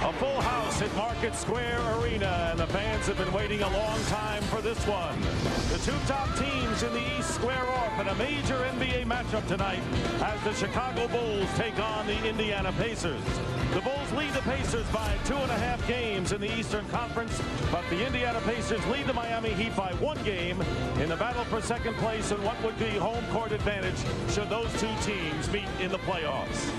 A full house at Market Square Arena, and the fans have been waiting a long time for this one. The two top teams in the East square off in a major NBA matchup tonight as the Chicago Bulls take on the Indiana Pacers. The Bulls lead the Pacers by 2.5 games in the Eastern Conference, but the Indiana Pacers lead the Miami Heat by 1 game in the battle for second place and what would be home court advantage should those two teams meet in the playoffs.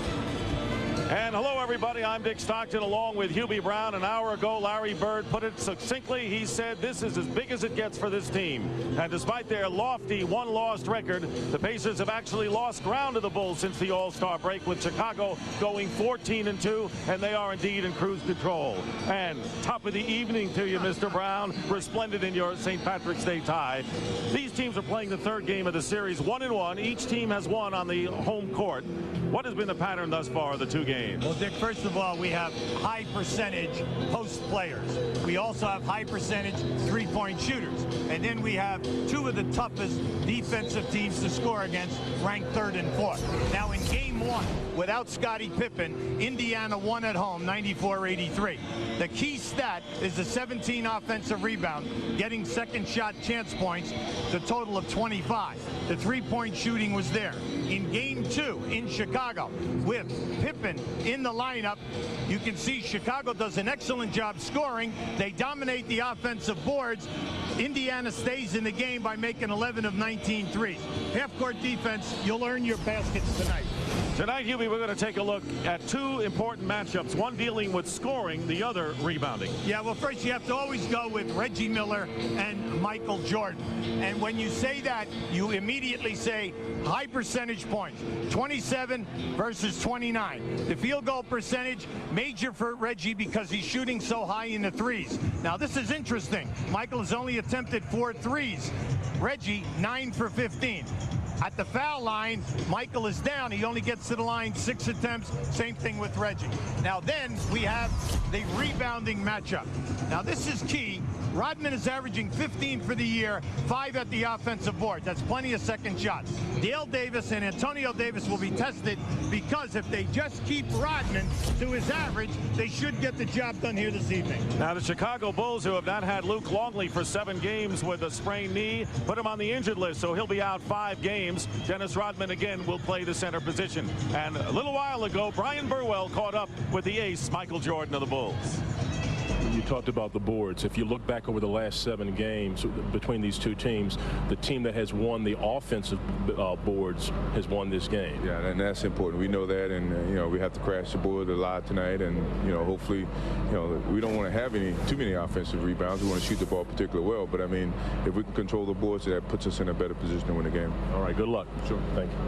And hello, everybody. I'm Dick Stockton along with Hubie Brown. An hour ago, Larry Bird put it succinctly. He said this is as big as it gets for this team. And despite their lofty one-loss record, the Pacers have actually lost ground to the Bulls since the All-Star break, with Chicago going 14-2, and they are indeed in cruise control. And top of the evening to you, Mr. Brown, resplendent in your St. Patrick's Day tie. These teams are playing the third game of the series, 1-1. Each team has won on the home court. What has been the pattern thus far of the two games? Well, Dick, first of all, we have high percentage post players. We also have high percentage three-point shooters. And then we have two of the toughest defensive teams to score against, ranked 3rd and 4th. Now, in game 1, without Scottie Pippen, Indiana won at home 94-83. The key stat is the 17 offensive rebound, getting second shot chance points, the total of 25. The three-point shooting was there. In game 2 in Chicago, with Pippen in the lineup, you can see Chicago does an excellent job scoring. They dominate the offensive boards. Indiana stays in the game by making 11 of 19 threes. Half-court defense, you'll earn your baskets tonight. Tonight, Hubie, we're going to take a look at two important matchups, one dealing with scoring, the other rebounding. Yeah, well, first you have to always go with Reggie Miller and Michael Jordan. And when you say that, you immediately say high percentage points, 27 versus 29. The field goal percentage, major for Reggie because he's shooting so high in the threes. Now, this is interesting. Michael has only attempted 4 threes. Reggie, 9 for 15. At the foul line, Michael is down. He only gets to the line 6 attempts. Same thing with Reggie. Now then, we have the rebounding matchup. Now this is key. Rodman is averaging 15 for the year, 5 at the offensive board. That's plenty of second shots. Dale Davis and Antonio Davis will be tested because if they just keep Rodman to his average, they should get the job done here this evening. Now the Chicago Bulls, who have not had Luke Longley for 7 games with a sprained knee, put him on the injured list, so he'll be out 5 games. Dennis Rodman again will play the center position. And a little while ago, Brian Burwell caught up with the ace, Michael Jordan of the Bulls. You talked about the boards. If you look back over the last 7 games between these two teams, the team that has won the offensive boards has won this game. Yeah, and that's important. We know that, and you know, we have to crash the board a lot tonight, and you know, hopefully, you know, we don't want to have too many offensive rebounds. We want to shoot the ball particularly well, but I mean, if we can control the boards, that puts us in a better position to win the game. All right, good luck. Sure. Thank you.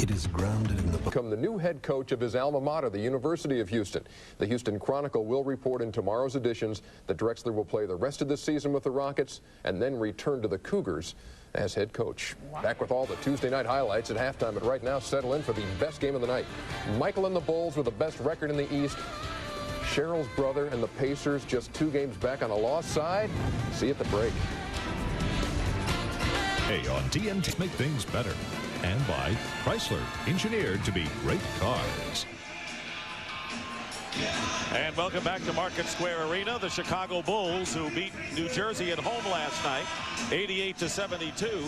It is grounded in the become the new head coach of his alma mater, the University of Houston. The Houston Chronicle will report in tomorrow's editions that Drexler will play the rest of the season with the Rockets and then return to the Cougars as head coach. Wow. Back with all the Tuesday night highlights at halftime, but right now settle in for the best game of the night. Michael and the Bulls with the best record in the East. Cheryl's brother and the Pacers just 2 games back on the lost side. See you at the break. Hey, on TNT, make things better. And by Chrysler, engineered to be great cars. And welcome back to Market Square Arena. The Chicago Bulls, who beat New Jersey at home last night, 88-72.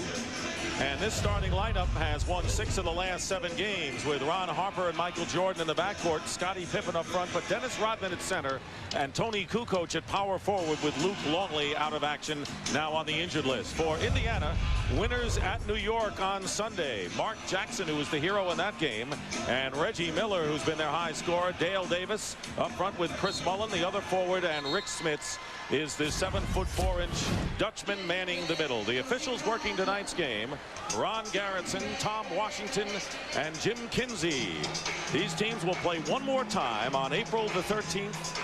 And this starting lineup has won 6 of the last 7 games with Ron Harper and Michael Jordan in the backcourt, Scottie Pippen up front, but Dennis Rodman at center, and Tony Kukoc at power forward with Luke Longley out of action, now on the injured list. For Indiana, winners at New York on Sunday. Mark Jackson, who was the hero in that game, and Reggie Miller, who's been their high scorer. Dale Davis up front with Chris Mullin, the other forward, and Rick Smits is the 7-foot-4-inch Dutchman manning the middle. The officials working tonight's game: Ron Garretson, Tom Washington, and Jim Kinsey. These teams will play one more time on April the 13th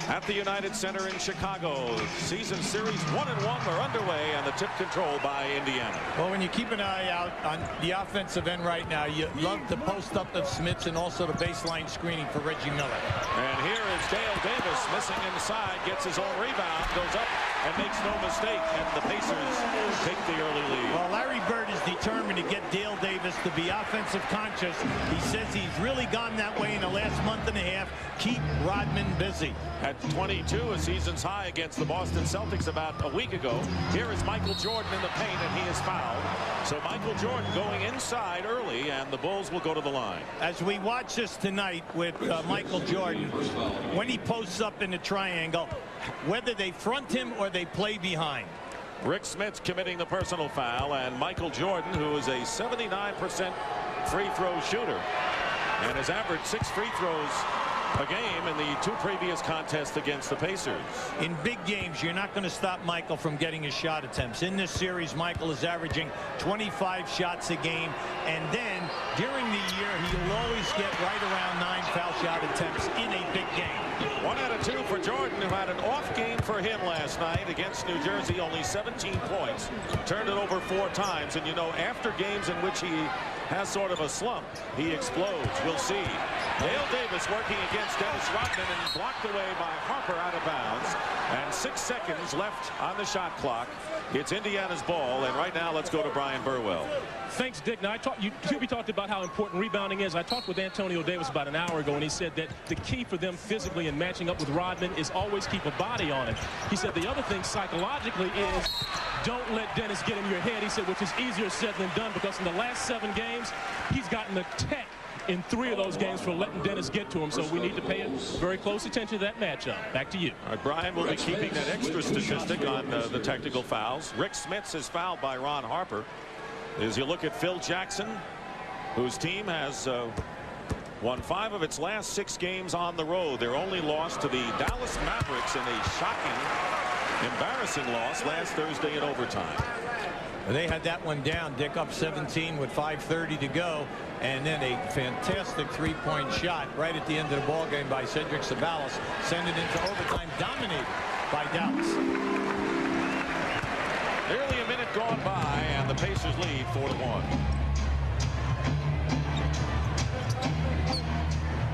at the United Center in Chicago. Season series 1-1 are underway, and the tip controlled by Indiana. Well, when you keep an eye out on the offensive end right now, you love the post up of Smits and also the baseline screening for Reggie Miller. And here is Dale Davis missing inside, gets his own rebound, goes up and makes no mistake, and the Pacers take the early lead. Well, Larry Bird is determined to get Dale Davis to be offensive conscious. He says he's really gone that way in the last month and a half. Keep Rodman busy. At 22, a season's high against the Boston Celtics about a week ago. Here is Michael Jordan in the paint, and he is fouled. So Michael Jordan going inside early, and the Bulls will go to the line. As we watch this tonight with Michael Jordan, when he posts up in the triangle, whether they front him or they play behind. Rick Smits committing the personal foul, and Michael Jordan, who is a 79% free throw shooter and has averaged 6 free throws a game in the 2 previous contests against the Pacers. In big games, you're not going to stop Michael from getting his shot attempts. In this series, Michael is averaging 25 shots a game, and then during the year, he'll always get right around 9 foul shot attempts in a big game. 1 out of 2 for Jordan, who had an off game for him last night against New Jersey, only 17 points, turned it over 4 times, and you know, after games in which he has sort of a slump, he explodes. We'll see. Dale Davis working against Dennis Rodman and blocked away by Harper out of bounds, and 6 seconds left on the shot clock. It's Indiana's ball, and right now let's go to Brian Burwell. Thanks, Dick. Now, QB talked about how important rebounding is. I talked with Antonio Davis about an hour ago, and he said that the key for them physically and matching up with Rodman is always keep a body on him. He said the other thing psychologically is don't let Dennis get in your head. He said, which is easier said than done, because in the last 7 games, he's gotten the tech in 3 of those games for letting Dennis get to him. So we need to pay very close attention to that matchup. Back to you. All right, Brian will be keeping that extra statistic on the technical fouls. Rick Smits is fouled by Ron Harper. As you look at Phil Jackson, whose team has won 5 of its last 6 games on the road. Their only loss to the Dallas Mavericks in a shocking, embarrassing loss last Thursday in overtime. They had that one down, Dick, up 17 with 5:30 to go, and then a fantastic 3-point shot right at the end of the ball game by Cedric Ceballos, send it into overtime, dominated by Dallas. Nearly a minute gone by, and the Pacers lead 4-1.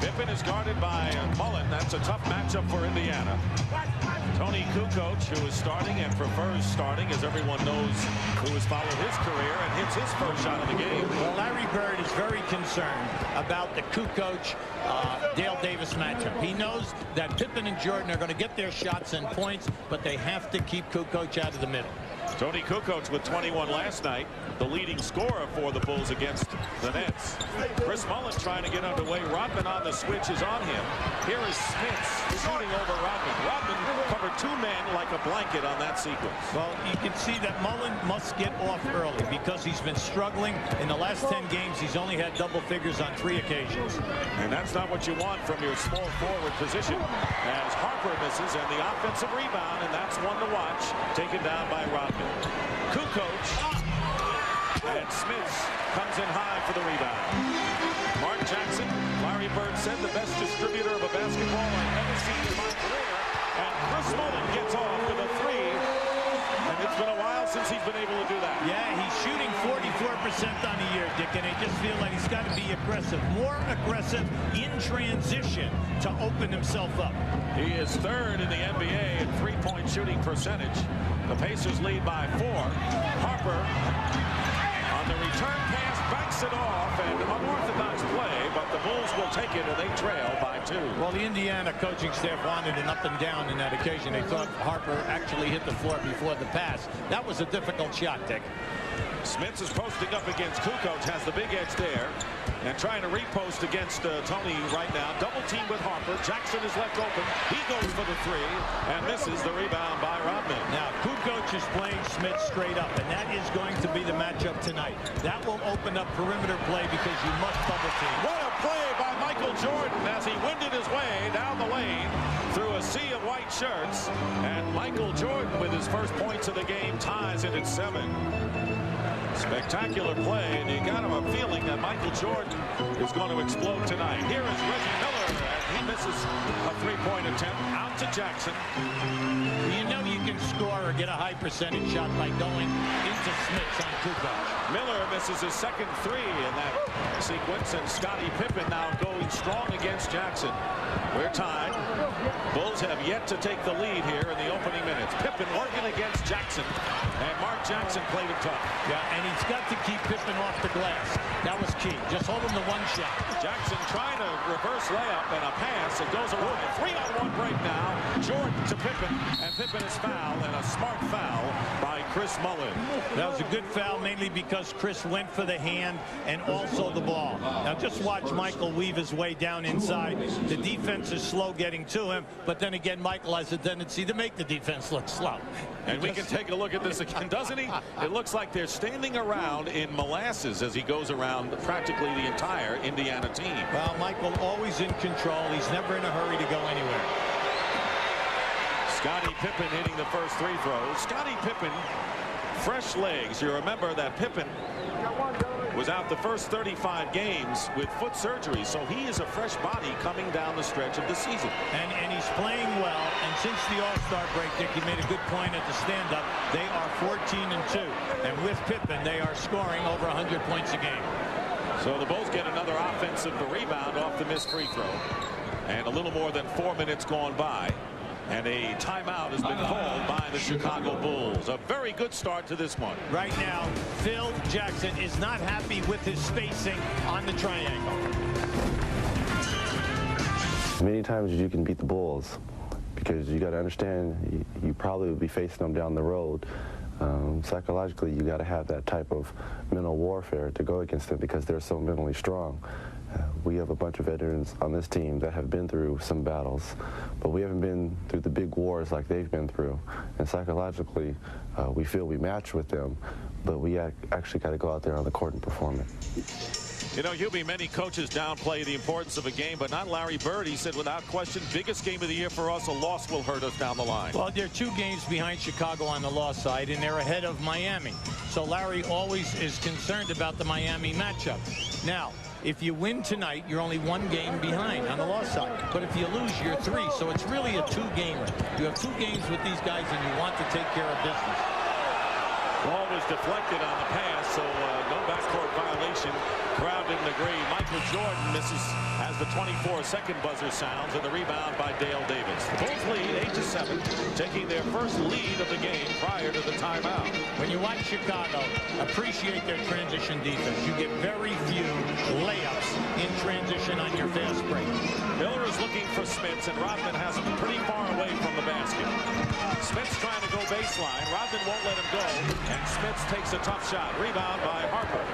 Pippen is guarded by Mullen. That's a tough matchup for Indiana. Tony Kukoc, who is starting and prefers starting, as everyone knows, who has followed his career and hits his first shot of the game. Well, Larry Bird is very concerned about the Kukoc Dale Davis matchup. He knows that Pippen and Jordan are going to get their shots and points, but they have to keep Kukoc out of the middle. Tony Kukoc with 21 last night, the leading scorer for the Bulls against the Nets. Chris Mullin trying to get underway. Rodman on the switch is on him. Here is Smits shooting over Rodman. Rodman covered 2 men like a blanket on that sequence. Well, you can see that Mullin must get off early because he's been struggling. In the last 10 games, he's only had double figures on 3 occasions. And that's not what you want from your small forward position, as Harper misses and the offensive rebound, and that's one to watch, taken down by Rodman. Kukoc, and Smits comes in high for the rebound. Mark Jackson, Larry Bird said, the best distributor of a basketball I've ever seen in my career, and Chris Mullin gets off with a 3, and it's been a while since he's been able to do that. Yeah, he's shooting 44% on the year, Dick, and I just feel like he's got to be aggressive, more aggressive in transition to open himself up. He is 3rd in the NBA in 3-point shooting percentage. The Pacers lead by 4. Harper on the return pass backs it off, and unorthodox play, but the Bulls will take it, and they trail by 2. Well, the Indiana coaching staff wanted an up and down in that occasion. They thought Harper actually hit the floor before the pass. That was a difficult shot, Dick. Smits is posting up against Kukoc, has the big edge there, and trying to repost against Tony right now. Double team with Harper. Jackson is left open. He goes for the 3 and misses the rebound by Rodman. Now, Kukoc is playing Smits straight up, and that is going to be the matchup tonight. That will open up perimeter play because you must double team. What a play by Michael Jordan as he winded his way down the lane through a sea of white shirts, and Michael Jordan with his first points of the game ties it at 7. Spectacular play, and you got a feeling that Michael Jordan is going to explode tonight. Here is Reggie Miller, and he misses a 3-point attempt. attempt out to Jackson. You know you can score or get a high percentage shot by going into Smits on Kukoc. Miller misses his second three in that sequence, and Scottie Pippen now going strong against Jackson. We're tied. Bulls have yet to take the lead here in the opening minutes. Pippen working against Jackson, and Mark Jackson played him tough. Yeah, and he's got to keep Pippen off the glass. That was key. Just hold him to one shot. Jackson trying to reverse layup and a pass. It goes around. 3-on-1 break now. Jordan to Pippen, and Pippen is fouled, and a smart foul by Chris Mullin. That was a good foul, mainly because Chris went for the hand and also the ball. Now just watch Michael weave his way down inside. The defense is slow getting to him, but then again, Michael has a tendency to make the defense look slow. And we can take a look at this again, doesn't he? It looks like they're standing around in molasses as he goes around practically the entire Indiana team. Well, Michael always in control. He's never in a hurry to go anywhere. Scottie Pippen hitting the first three throws. Scottie Pippen, fresh legs. You remember that Pippen was out the first 35 games with foot surgery, so he is a fresh body coming down the stretch of the season. And he's playing well, and since the All-Star break, Dick, you made a good point at the stand-up. They are 14-2, and with Pippen, they are scoring over 100 points a game. So the Bulls get another offensive rebound off the missed free throw, and a little more than 4 minutes gone by. And a timeout has been called by the Chicago Bulls. A very good start to this one. Right now, Phil Jackson is not happy with his spacing on the triangle. Many times you can beat the Bulls because you got to understand you probably will be facing them down the road. Psychologically, you got to have that type of mental warfare to go against them because they're so mentally strong. We have a bunch of veterans on this team that have been through some battles, but we haven't been through the big wars like they've been through. And psychologically, we feel we match with them, but we actually got to go out there on the court and perform it. You know, Hubie, many coaches downplay the importance of a game, but not Larry Bird. He said, without question, biggest game of the year for us. A loss will hurt us down the line. Well, they're 2 games behind Chicago on the loss side, and they're ahead of Miami. So Larry always is concerned about the Miami matchup. Now, if you win tonight, you're only 1 game behind on the loss side. But if you lose, you're 3. So it's really a 2-gamer. You have 2 games with these guys, and you want to take care of business. Ball was deflected on the pass, so no backcourt violation. Crowd didn't agree. Michael Jordan misses as the 24-second buzzer sounds, and the rebound by Dale Davis. The Bulls lead 8-7, taking their first lead of the game prior to the timeout. When you watch Chicago, appreciate their transition defense. You get very few layups in transition on your fast break. Miller is looking for Smits, and Rodman has him pretty far away from the basket. Smits trying to go baseline. Rodman won't let him go, and Smits takes a tough shot. Rebound by Harper.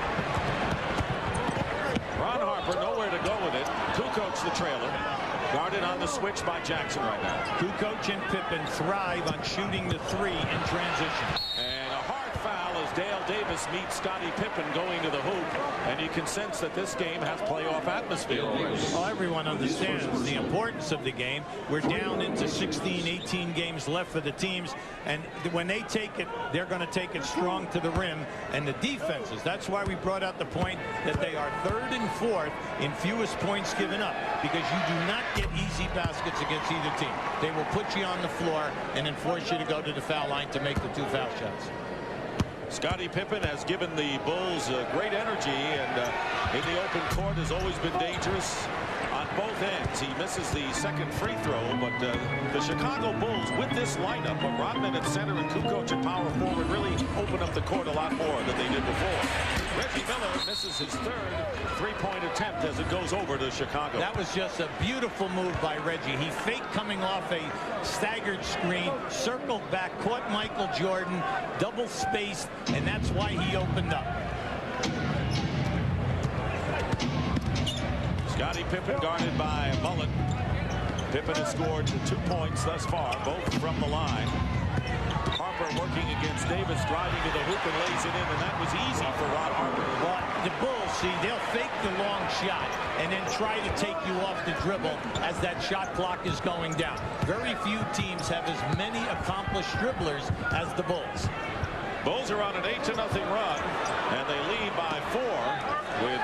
Ron Harper nowhere to go with it. Kukoc the trailer. Guarded on the switch by Jackson right now. Kukoc and Pippen thrive on shooting the 3 in transition. And a hard foul as Dale Davis meets Scottie Pippen going to the hoop. And you can sense that this game has playoff atmosphere already. Well, everyone understands the importance of the game. We're down into 16, 18 games left for the teams. And when they take it, they're going to take it strong to the rim. And the defenses, that's why we brought out the point that they are 3rd and 4th in fewest points given up. Because you do not get easy baskets against either team. They will put you on the floor and then force you to go to the foul line to make the 2 foul shots. Scottie Pippen has given the Bulls great energy, and in the open court has always been dangerous on both ends. He misses the second free throw, but the Chicago Bulls with this lineup of Rodman at center and Kukoc at power forward really open up the court a lot more than they did before. Reggie Miller misses his 3rd 3-point attempt as it goes over to Chicago. That was just a beautiful move by Reggie. He faked coming off a staggered screen, circled back, caught Michael Jordan, double spaced, and that's why he opened up. Scottie Pippen guarded by Mullin. Pippen has scored 2 points thus far, both from the line. Harper working against Davis, driving to the hoop and lays it in, and that was easy for Ron Harper. Well, the Bulls, see, they'll fake the long shot and then try to take you off the dribble as that shot clock is going down. Very few teams have as many accomplished dribblers as the Bulls. Bulls are on an 8-0 run, and they lead by 4 with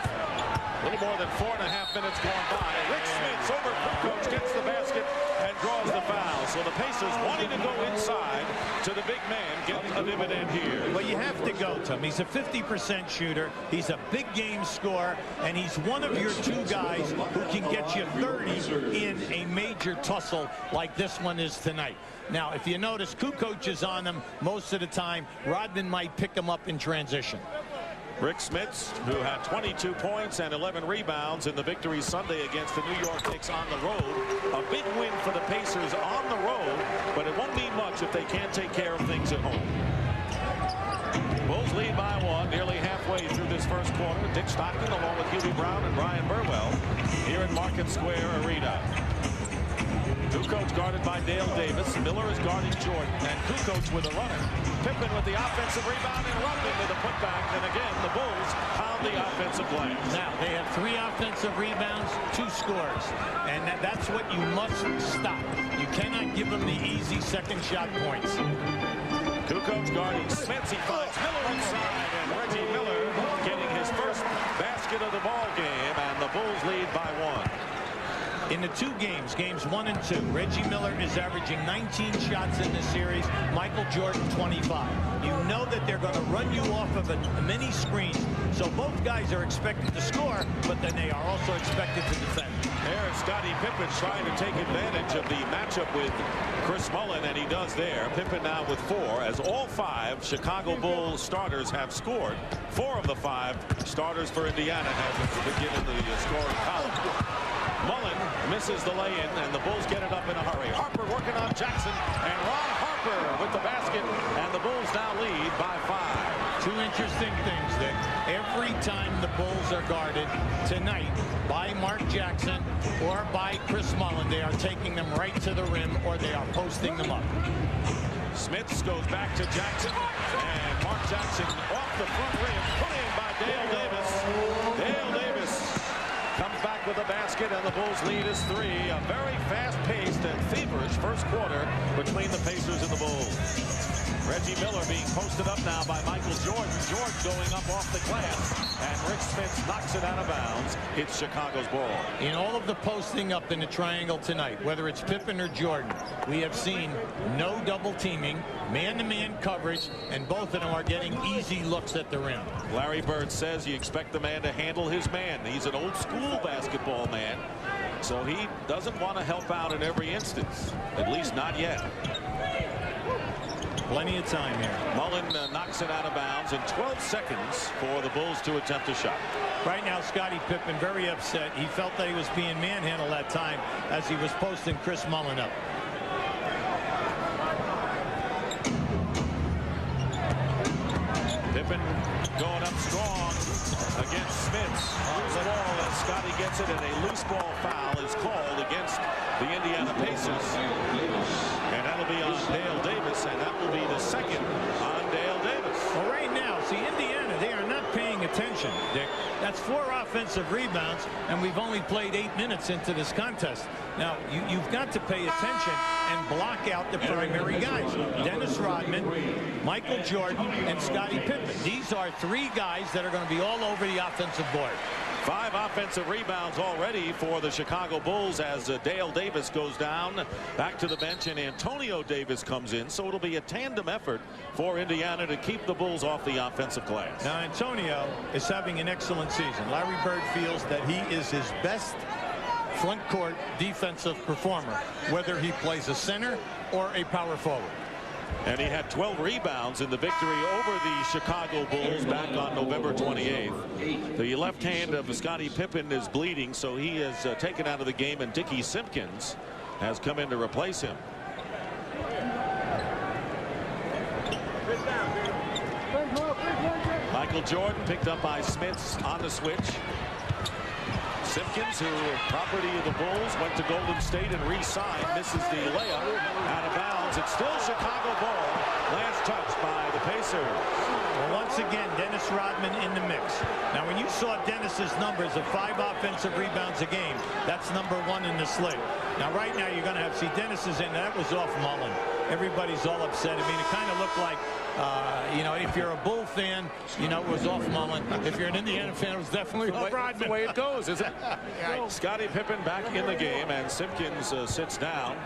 a little more than 4.5 minutes gone by. Rick Smits over Kukoc, gets the basket and draws the So the Pacers wanting to go inside to the big man, get a dividend here. Well, you have to go to him. He's a 50% shooter. He's a big game scorer, and he's one of your two guys who can get you 30 in a major tussle like this one is tonight. Now, if you notice, Kukoc is on him most of the time. Rodman might pick him up in transition. Rick Smits, who had 22 points and 11 rebounds in the victory Sunday against the New York Knicks on the road. A big win for the Pacers on the road, but it won't mean much if they can't take care of things at home. Bulls lead by 1, nearly halfway through this first quarter. Dick Stockton along with Hubie Brown and Brian Burwell here at Market Square Arena. Kukoc guarded by Dale Davis. Miller is guarding Jordan. And Kukoc with a runner. Pippen with the offensive rebound and Rodman with a putback. And again, the Bulls pound the offensive glass. Now, they have 3 offensive rebounds, 2 scores. And that's what you must stop. You cannot give them the easy second shot points. Kukoc guarding Smits. He finds Miller inside. And Reggie Miller getting his first basket of the ball game. And the Bulls lead by 1. In the 2 games, games 1 and 2, Reggie Miller is averaging 19 shots in this series. Michael Jordan, 25. You know that they're going to run you off of a mini screen. So both guys are expected to score, but then they are also expected to defend. There is Scottie Pippen trying to take advantage of the matchup with Chris Mullin, and he does there. Pippen now with 4, as all 5 Chicago Bulls starters have scored. 4 of the 5 starters for Indiana have been given the scoring column. Mullin misses the lay-in, and the Bulls get it up in a hurry. Harper working on Jackson, and Ron Harper with the basket, and the Bulls now lead by 5. 2 interesting things, Dick. Every time the Bulls are guarded tonight by Mark Jackson or by Chris Mullin, they are taking them right to the rim or they are posting them up. Smits goes back to Jackson, and Mark Jackson off the front rim, put in by Dale Davis. Dale Davis comes back with a basket, and the Bulls lead is 3. A very fast-paced and feverish first quarter between the Pacers and the Bulls. Reggie Miller being posted up now by Michael Jordan. Jordan going up off the glass, and Rick Smits knocks it out of bounds. It's Chicago's ball. In all of the posting up in the triangle tonight, whether it's Pippen or Jordan, we have seen no double teaming, man-to-man coverage, and both of them are getting easy looks at the rim. Larry Bird says you expect the man to handle his man. He's an old-school basketball man, so he doesn't want to help out in every instance, at least not yet. Plenty of time here. Mullin knocks it out of bounds in 12 seconds for the Bulls to attempt a shot. Right now, Scottie Pippen very upset. He felt that he was being manhandled that time as he was posting Chris Mullin up. Pippen going up strong against Smits. Moves the ball as Scottie gets it, and a loose ball foul is called against the Indiana Pacers. And that'll be on Dale Davis, and that will be the second on Dale Davis. Well, right now, see, Indiana, they are not paying attention, Dick. That's 4 offensive rebounds, and we've only played 8 minutes into this contest. Now, you've got to pay attention and block out the primary guys. Dennis Rodman, Michael Jordan, and Scottie Pippen. These are 3 guys that are going to be all over the offensive board. 5 offensive rebounds already for the Chicago Bulls as Dale Davis goes down back to the bench, and Antonio Davis comes in. So it'll be a tandem effort for Indiana to keep the Bulls off the offensive glass. Now, Antonio is having an excellent season. Larry Bird feels that he is his best front court defensive performer, whether he plays a center or a power forward. And he had 12 rebounds in the victory over the Chicago Bulls back on November 28th. The left hand of Scottie Pippen is bleeding, so he is taken out of the game, and Dickie Simpkins has come in to replace him. Michael Jordan picked up by Smits on the switch. Simpkins, who property of the Bulls, went to Golden State and re-signed, misses the layup out of bounds. It's still Chicago ball. Last touch by the Pacers. Well, once again, Dennis Rodman in the mix. Now, when you saw Dennis's numbers of 5 offensive rebounds a game, that's #1 in this league. Now, right now, you're going to see Dennis is in. That was off Mullin. Everybody's all upset. I mean, it kind of looked like, you know, if you're a Bull fan, you know, it was off Mullin. If you're an Indiana fan, it was definitely off Rodman. That's the way it goes, isn't it? Scottie Pippen back in the game, and Simpkins sits down.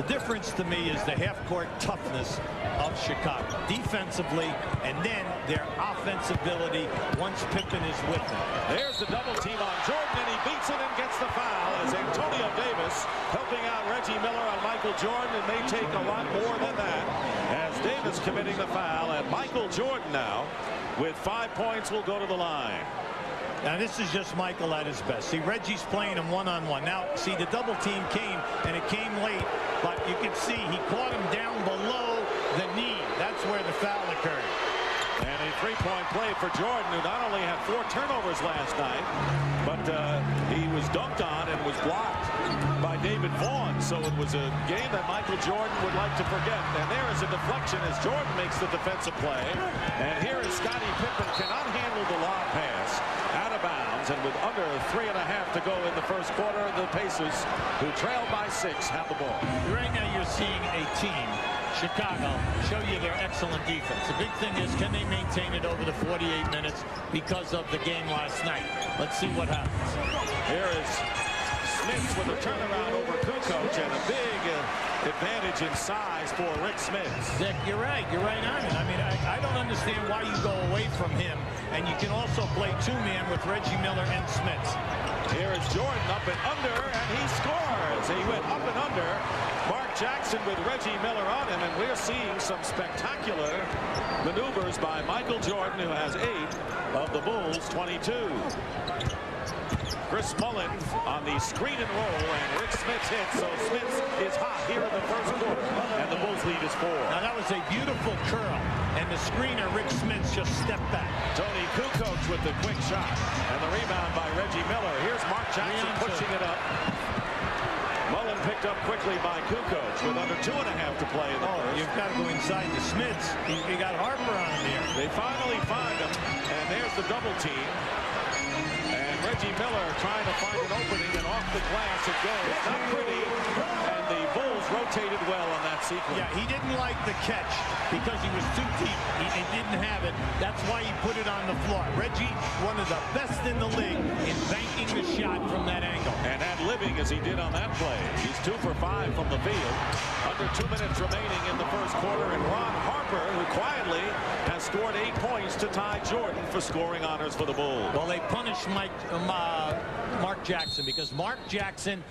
The difference to me is the half-court toughness of Chicago defensively, and then their offensibility once Pippen is with them. There's the double team on Jordan, and he beats it and gets the foul as Antonio Davis helping out Reggie Miller on Michael Jordan. It may take a lot more than that as Davis committing the foul, and Michael Jordan now with 5 points will go to the line. Now this is just Michael at his best. See, Reggie's playing him one-on-one. Now, see, the double team came, and it came late, but you can see he caught him down below the knee. That's where the foul occurred. And a three-point play for Jordan, who not only had 4 turnovers last night, but he was dunked on and was blocked by David Vaughn. So it was a game that Michael Jordan would like to forget. And there is a deflection as Jordan makes the defensive play. And here is Scottie Pippen, cannot handle the lob pass, out of bounds, and with under 3.5 to go in the first quarter, the Pacers, who trailed by 6, have the ball. Right now you're seeing a team, Chicago, show you their excellent defense. The big thing is, can they maintain it over the 48 minutes because of the game last night? Let's see what happens. Here is Smith with a turnaround over Kukoc, and a big advantage in size for Rick Smith. Dick, you're right. You're right on it. I mean, I don't understand why you go away from him, and you can also play two-man with Reggie Miller and Smith. Here is Jordan up and under, and he scores. He went up and under. Mark Jackson with Reggie Miller on him, and we're seeing some spectacular maneuvers by Michael Jordan, who has 8 of the Bulls' 22. Chris Mullin on the screen and roll, and Rick Smith's hit, so Smith is hot here in the first quarter, and the Bulls lead is 4. Now that was a beautiful curl, and the screener, Rick Smith, just stepped back. Tony Kukoc with the quick shot, and the rebound by Reggie Miller. Here's Mark Jackson pushing it up. Mullin picked up quickly by Kukoc with under 2.5 to play in the first. You've got to go inside the Smiths. You got Harper on him here. They finally find him, and there's the double team. And Reggie Miller trying to find an opening, and off the glass it goes. Not pretty, and the Bulls rotated well on that sequence. Yeah, he didn't like the catch because he was too deep. He didn't have it. That's why he put it on the floor. Reggie, one of the best in the league in banking the shot from that angle. And ad-libbing as he did on that play. He's 2 for 5 from the field. Under 2 minutes remaining in the first quarter, and Ron Harper, who quietly has scored 8 points to tie Jordan for scoring honors for the Bulls. Well, they punished Mark Jackson because Mark Jackson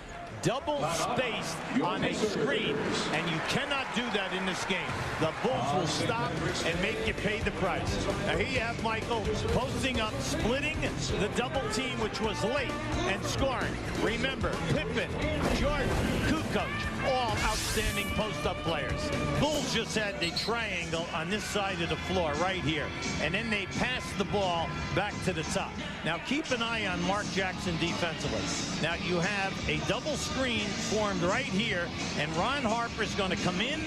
double spaced on a screen, and you cannot do that in this game. The Bulls will stop and make you pay the price. Now here you have Michael posting up, splitting the double team, which was late, and scoring. Remember, Pippen, Jordan, Kukoc, all outstanding post-up players. Bulls just had the triangle on this side of the floor right here, and then they passed the ball back to the top. Now keep an eye on Mark Jackson defensively. Now you have a double screen formed right here, and Ron Harper's going to come in,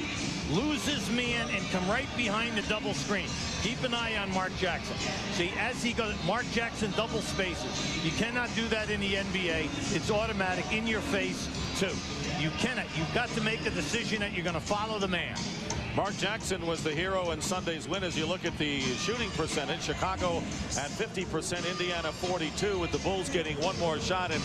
lose his man, and come right behind the double screen. Keep an eye on Mark Jackson. See, as he goes, Mark Jackson double spaces. You cannot do that in the NBA. It's automatic, in your face, too. You cannot. You've got to make a decision that you're going to follow the man. Mark Jackson was the hero in Sunday's win. As you look at the shooting percentage, Chicago at 50%, Indiana 42%, with the Bulls getting one more shot in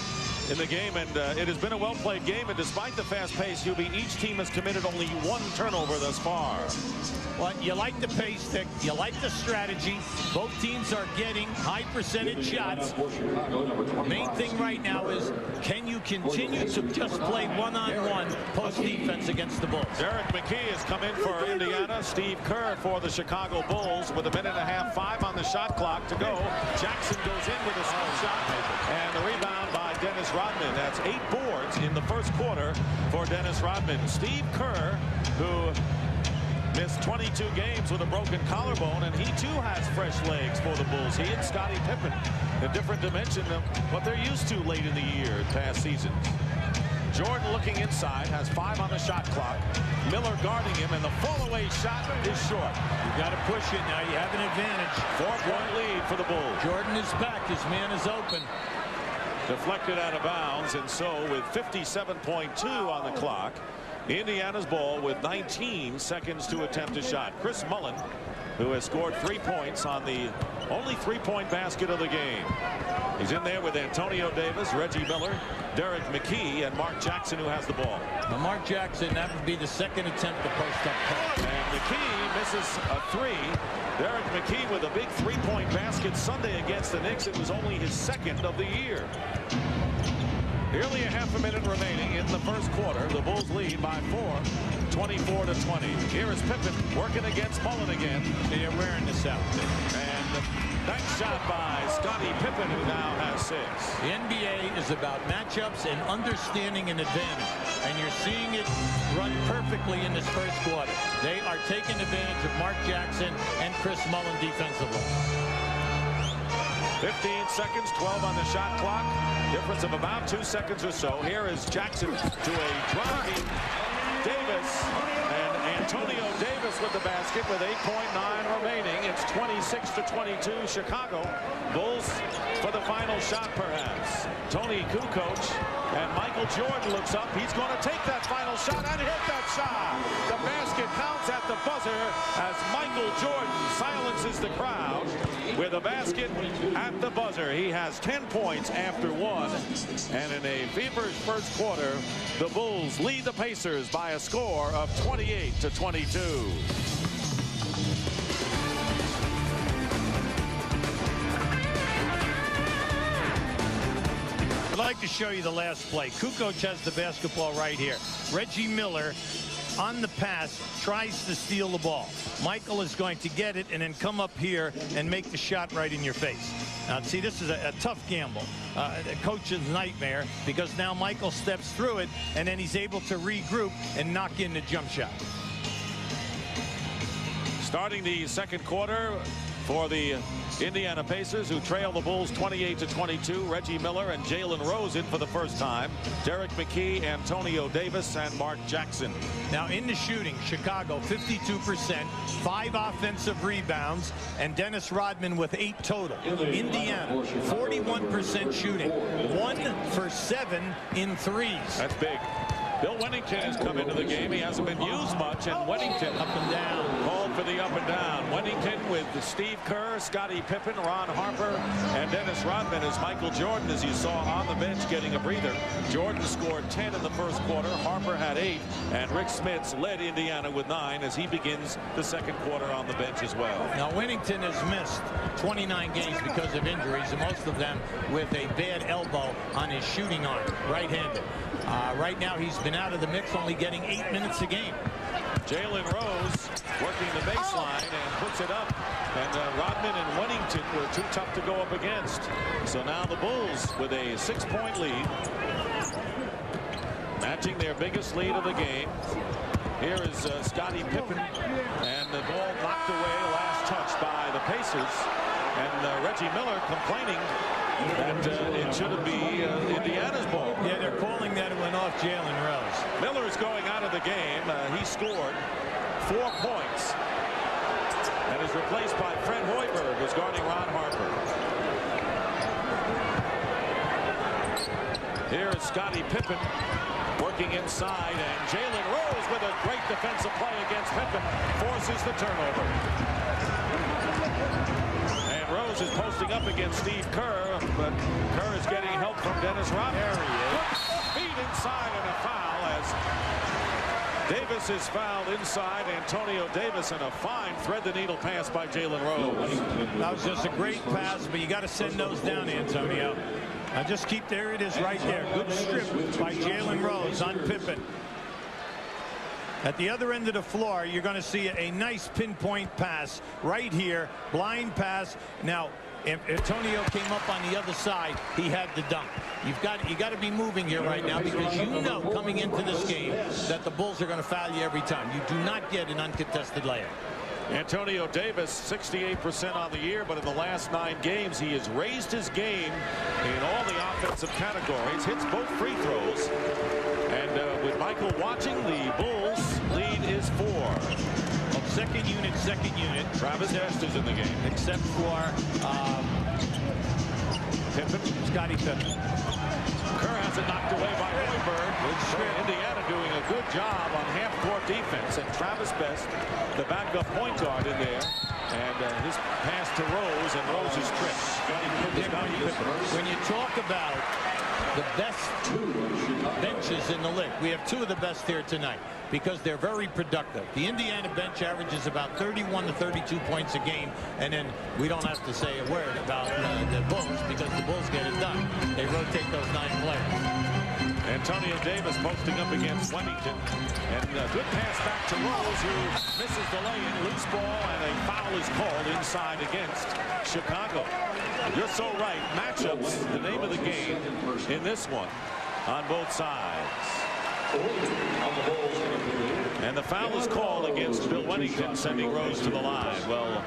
the game. And it has been a well-played game, and despite the fast pace, each team has committed only 1 turnover thus far. Well, you like the pace, Dick. You like the strategy. Both teams are getting high percentage shots. Main thing right now is, can you continue to just play one-on-one post defense against the Bulls? Derek McKee has come in for Indiana. Steve Kerr for the Chicago Bulls with 1.5 minutes, 5 on the shot clock to go. Jackson goes in with a small shot, and the rebound by Dennis Rodman. That's 8 boards in the first quarter for Dennis Rodman. Steve Kerr, who missed 22 games with a broken collarbone, and he too has fresh legs for the Bulls. He and Scottie Pippen, a different dimension than what they're used to late in the year, past seasons. Jordan looking inside, has 5 on the shot clock. Miller guarding him, and the fall-away shot is short. You got to push it now. You have an advantage. 4-point lead for the Bulls. Jordan is back. His man is open. Deflected out of bounds, and so with 57.2 on the clock, Indiana's ball with 19 seconds to attempt a shot. Chris Mullin who has scored 3 points on the only three-point basket of the game. He's in there with Antonio Davis, Reggie Miller, Derek McKee, and Mark Jackson, who has the ball. Now Mark Jackson, that would be the second attempt to post up. And McKee misses a three. Derek McKee with a big three-point basket Sunday against the Knicks. It was only his second of the year. Nearly a half a minute remaining in the first quarter. The Bulls lead by 4, 24-20. Here is Pippen working against Mullen again. They're wearing this out. And that shot by Scottie Pippen, who now has 6. The NBA is about matchups and understanding an advantage. And you're seeing it run perfectly in this first quarter. They are taking advantage of Mark Jackson and Chris Mullen defensively. 15 seconds, 12 on the shot clock. Difference of about 2 seconds or so. Here is Jackson to a driving Davis. And Antonio Davis with the basket with 8.9 remaining. It's 26-22 Chicago. Bulls for the final shot perhaps. Tony Kukoc and Michael Jordan looks up. He's going to take that final shot and hit that shot. The basket counts at the buzzer as Michael Jordan silences the crowd with a basket at the buzzer. He has 10 points after 1. And in a feverish first quarter, the Bulls lead the Pacers by a score of 28-22. I'd like to show you the last play. Kukoc has the basketball right here. Reggie Miller on the pass tries to steal the ball. Michael is going to get it and then come up here and make the shot right in your face. Now see, this is a tough gamble, a coach's nightmare, because now Michael steps through it and then he's able to regroup and knock in the jump shot. Starting the second quarter for the Indiana Pacers, who trail the Bulls 28-22. Reggie Miller and Jalen Rose in for the first time. Derek McKee, Antonio Davis, and Mark Jackson. Now in the shooting, Chicago 52%, 5 offensive rebounds, and Dennis Rodman with 8 total. Indiana 41% shooting, 1 for 7 in threes. That's big. Bill Wennington has come into the game. He hasn't been used much, and Wennington up and down. Called for the up and down. Wennington with Steve Kerr, Scottie Pippen, Ron Harper, and Dennis Rodman as Michael Jordan, as you saw on the bench, getting a breather. Jordan scored 10 in the first quarter. Harper had 8, and Rick Smits led Indiana with 9 as he begins the second quarter on the bench as well. Now Wennington has missed 29 games because of injuries, and most of them with a bad elbow on his shooting arm, right-handed. Right now he's been out of the mix, only getting 8 minutes a game. Jalen Rose working the baseline and puts it up. And Rodman and Wennington were too tough to go up against. So now the Bulls with a 6-point lead, matching their biggest lead of the game. Here is Scottie Pippen, and the ball knocked away, last touch by the Pacers. And Reggie Miller complaining that it shouldn't be Indiana's ball. Yeah, they're calling that it went off Jalen Rose. Miller is going out of the game. He scored 4 points and is replaced by Fred Hoiberg, who's guarding Ron Harper. Here is Scottie Pippen working inside, and Jalen Rose with a great defensive play against Pippen forces the turnover. Rose is posting up against Steve Kerr, but Kerr is getting help from Dennis Rodman. There he is. Feet inside and a foul as Davis is fouled inside. Antonio Davis, and a fine thread-the-needle pass by Jalen Rose. That was just a great pass, but you got to send those down, Antonio. Now just keep, there it is right there. Good strip by Jalen Rose on Pippen. At the other end of the floor, you're going to see a nice pinpoint pass right here, blind pass. Now, if Antonio came up on the other side, he had the dunk. You got to be moving here right now, because you know coming into this game that the Bulls are going to foul you every time. You do not get an uncontested layup. Antonio Davis, 68% on the year, but in the last 9 games, he has raised his game in all the offensive categories, hits both free throws. And with Michael watching, the Bulls lead is 4. Second unit. Travis Best is in the game. Except for Pippen, Scottie Pippen. Kerr has it knocked away by Hoiberg. Indiana doing a good job on half-court defense, and Travis Best, the backup point guard in there. And his pass to Rose, and Rose is tripped. When you talk about the best benches in the league, we have two of the best here tonight because they're very productive. The Indiana bench averages about 31 to 32 points a game, and then we don't have to say a word about the Bulls because the Bulls get it done. They rotate those 9 players. Antonio Davis posting up against Flemington, and a good pass back to Rose, who misses the lay-in, loose ball, and a foul is called inside against Chicago. You're so right. Matchups, the name of the game in this one on both sides. And the foul is called against Bill Wennington, sending Rose to the line. Well,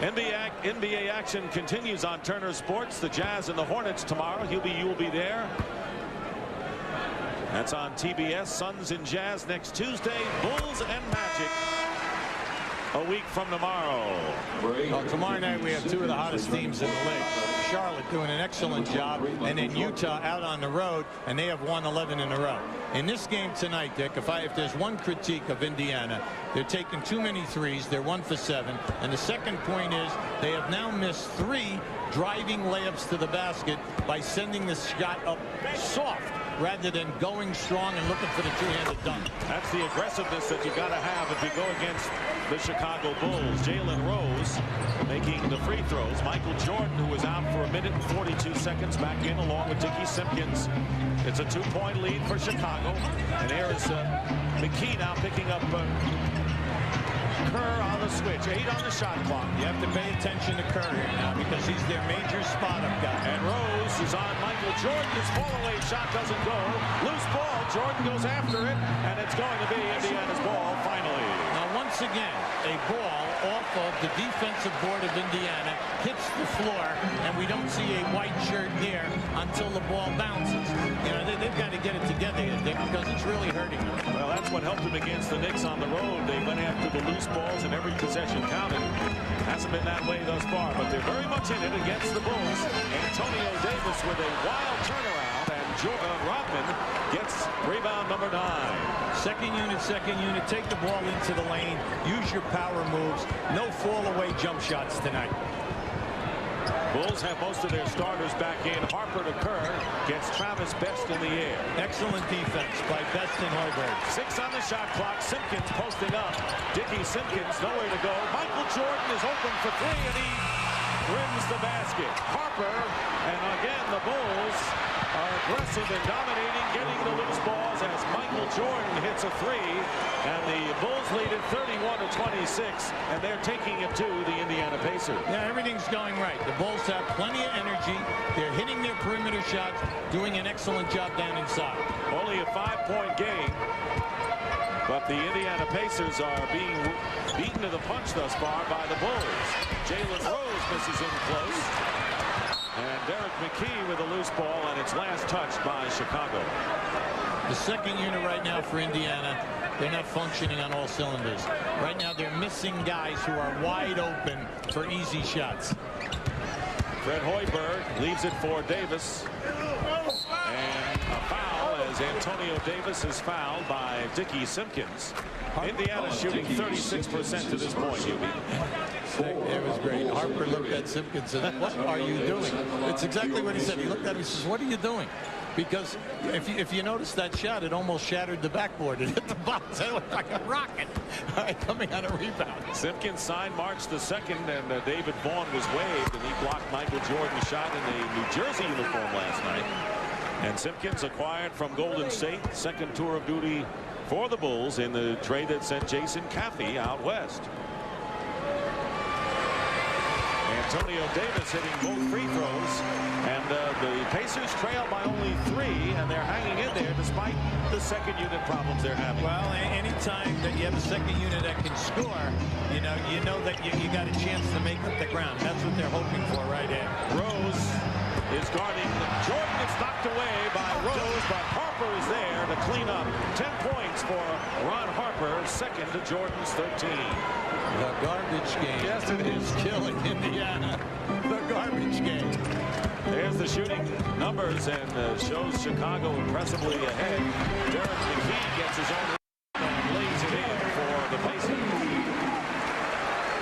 NBA action continues on Turner Sports. The Jazz and the Hornets tomorrow. You will be there. That's on TBS. Suns and Jazz next Tuesday. Bulls and Magic a week from tomorrow. Well, tomorrow night we have two of the hottest teams in the league. Charlotte doing an excellent job, and then Utah out on the road, and they have won 11 in a row. In this game tonight, Dick, if there's one critique of Indiana, they're taking too many threes. They're 1 for 7. And the second point is they have now missed 3 driving layups to the basket by sending the shot up soft rather than going strong and looking for the two-handed dunk. That's the aggressiveness that you got to have if you go against the Chicago Bulls. Jalen Rose making the free throws. Michael Jordan, who was out for 1 minute and 42 seconds, back in along with Dickey Simpkins. It's a 2-point lead for Chicago. And there is McKee now picking up Kerr on the switch. 8 on the shot clock. You have to pay attention to Kerr here now because he's their major spot-up guy. And Rose is on Michael Jordan. His fall-away shot doesn't go. Loose ball. Jordan goes after it, and it's going to be Indiana's ball finally. Now, once again, a ball off of the defensive board of Indiana hits the floor, and we don't see a white shirt there until the ball bounces. You know, they've got to get it together, Dick, because it's really hurting them. Well, that's what helped them against the Knicks on the road. They went after the loose balls, and every possession counted. Hasn't been that way thus far, but they're very much in it against the Bulls. Antonio Davis with a wild turnaround, and Rodman gets rebound number 9. Second unit, take the ball into the lane, use your power moves, no fall-away jump shots tonight. Bulls have most of their starters back in. Harper to Kerr, gets Travis Best in the air. Excellent defense by Best and Hoiberg. 6 on the shot clock. Simpkins posting up. Dickey Simpkins nowhere to go. Michael Jordan is open for 3, and he rims the basket. Harper, and again the Bulls are aggressive and dominating, getting the loose balls as Michael Jordan hits a 3, and the Bulls lead it 31 to 26, and they're taking it to the Indiana Pacers. Yeah, everything's going right. The Bulls have plenty of energy. They're hitting their perimeter shots, doing an excellent job down inside. Only a 5-point game, but the Indiana Pacers are being beaten to the punch thus far by the Bulls. Jalen Rose misses in close. And Derek McKee with a loose ball, and it's last touched by Chicago. The second unit right now for Indiana, they're not functioning on all cylinders. Right now they're missing guys who are wide open for easy shots. Fred Hoiberg leaves it for Davis. And a foul as Antonio Davis is fouled by Dickey Simpkins. Indiana shooting 36% to this point, It was great. Harper looked at Simpkins and said, "What are you doing?" It's exactly what he said. He looked at him and says, "What are you doing?" Because if you notice that shot, it almost shattered the backboard. It hit the box. It looked like a rocket coming on a rebound. Simpkins signed March the 2nd, and David Vaughn was waived, and he blocked Michael Jordan's shot in the New Jersey uniform last night. And Simpkins acquired from Golden State, second tour of duty for the Bulls in the trade that sent Jason Caffey out west. Antonio Davis hitting both free throws, and the Pacers trail by only 3, and they're hanging in there despite the second unit problems they're having. Well, anytime that you have a second unit that can score, you know that you got a chance to make up the ground. That's what they're hoping for right here. Rose is guarding Jordan. It's knocked away by Rose, but Harper is there to clean up. 10 points for Ron Harper, second to Jordan's 13. The garbage game. Yes, it is killing Indiana. The garbage game. There's the shooting numbers, and shows Chicago impressively ahead. Derek McKee gets his own and lays it in for the Pacers.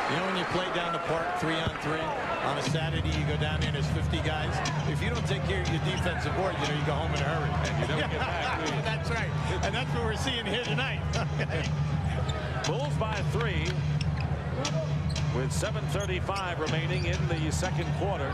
You know, when you play down the park 3-on-3 on a Saturday, you go down there and there's 50 guys. If you don't take care of your defensive board, you know, you go home in a hurry. And you never get back, do you? That's right. And that's what we're seeing here tonight. Bulls by 3 with 7:35 remaining in the second quarter.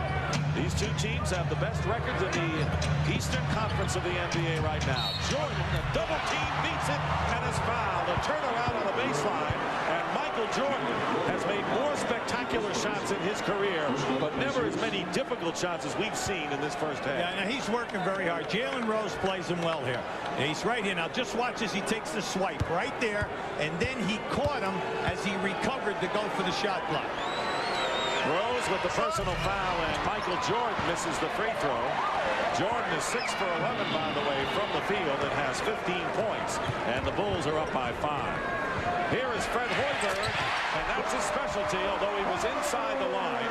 These two teams have the best records in the Eastern Conference of the NBA right now. Jordan, the double team, beats it and is fouled. A turnaround on the baseline, and Michael Jordan has made more spectacular shots in his career, but never as many difficult shots as we've seen in this first half. Yeah, now he's working very hard. Jalen Rose plays him well here. He's right here. Now just watch as he takes the swipe right there, and then he caught him as he recovered to go for the shot clock. Rose with the personal foul, and Michael Jordan misses the free throw. Jordan is 6 for 11, by the way, from the field and has 15 points, and the Bulls are up by 5. Here is Fred Hoiberg, and that's his specialty, although he was inside the line.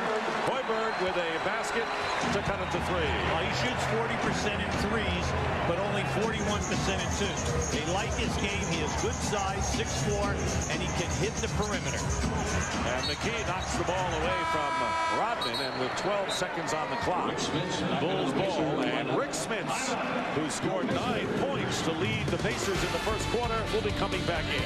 Hoiberg with a basket to cut it to 3. Well, he shoots 40% in threes, but only 41% in twos. They like his game. He has good size, 6'4", and he can hit the perimeter. And McKee knocks the ball away from Rodman, and with 12 seconds on the clock, Bulls ball, and Rick Smits, who scored 9 points to lead the Pacers in the first quarter, will be coming back in.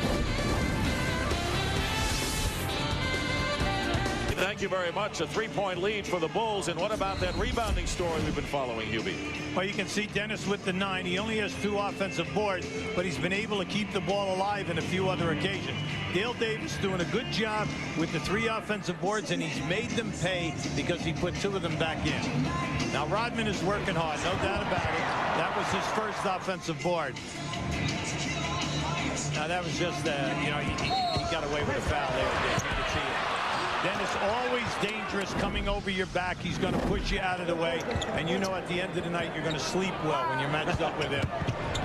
Thank you very much. A 3-point lead for the Bulls. And what about that rebounding story we've been following, Hubie? Well, you can see Dennis with the 9. He only has 2 offensive boards, but he's been able to keep the ball alive in a few other occasions. Dale Davis doing a good job with the 3 offensive boards, and he's made them pay because he put 2 of them back in. Now, Rodman is working hard, no doubt about it. That was his first offensive board. Now, that was just, you know, he got away with a foul there. You can see it. Dennis always dangerous coming over your back. He's going to push you out of the way. And you know at the end of the night you're going to sleep well when you're matched up with him.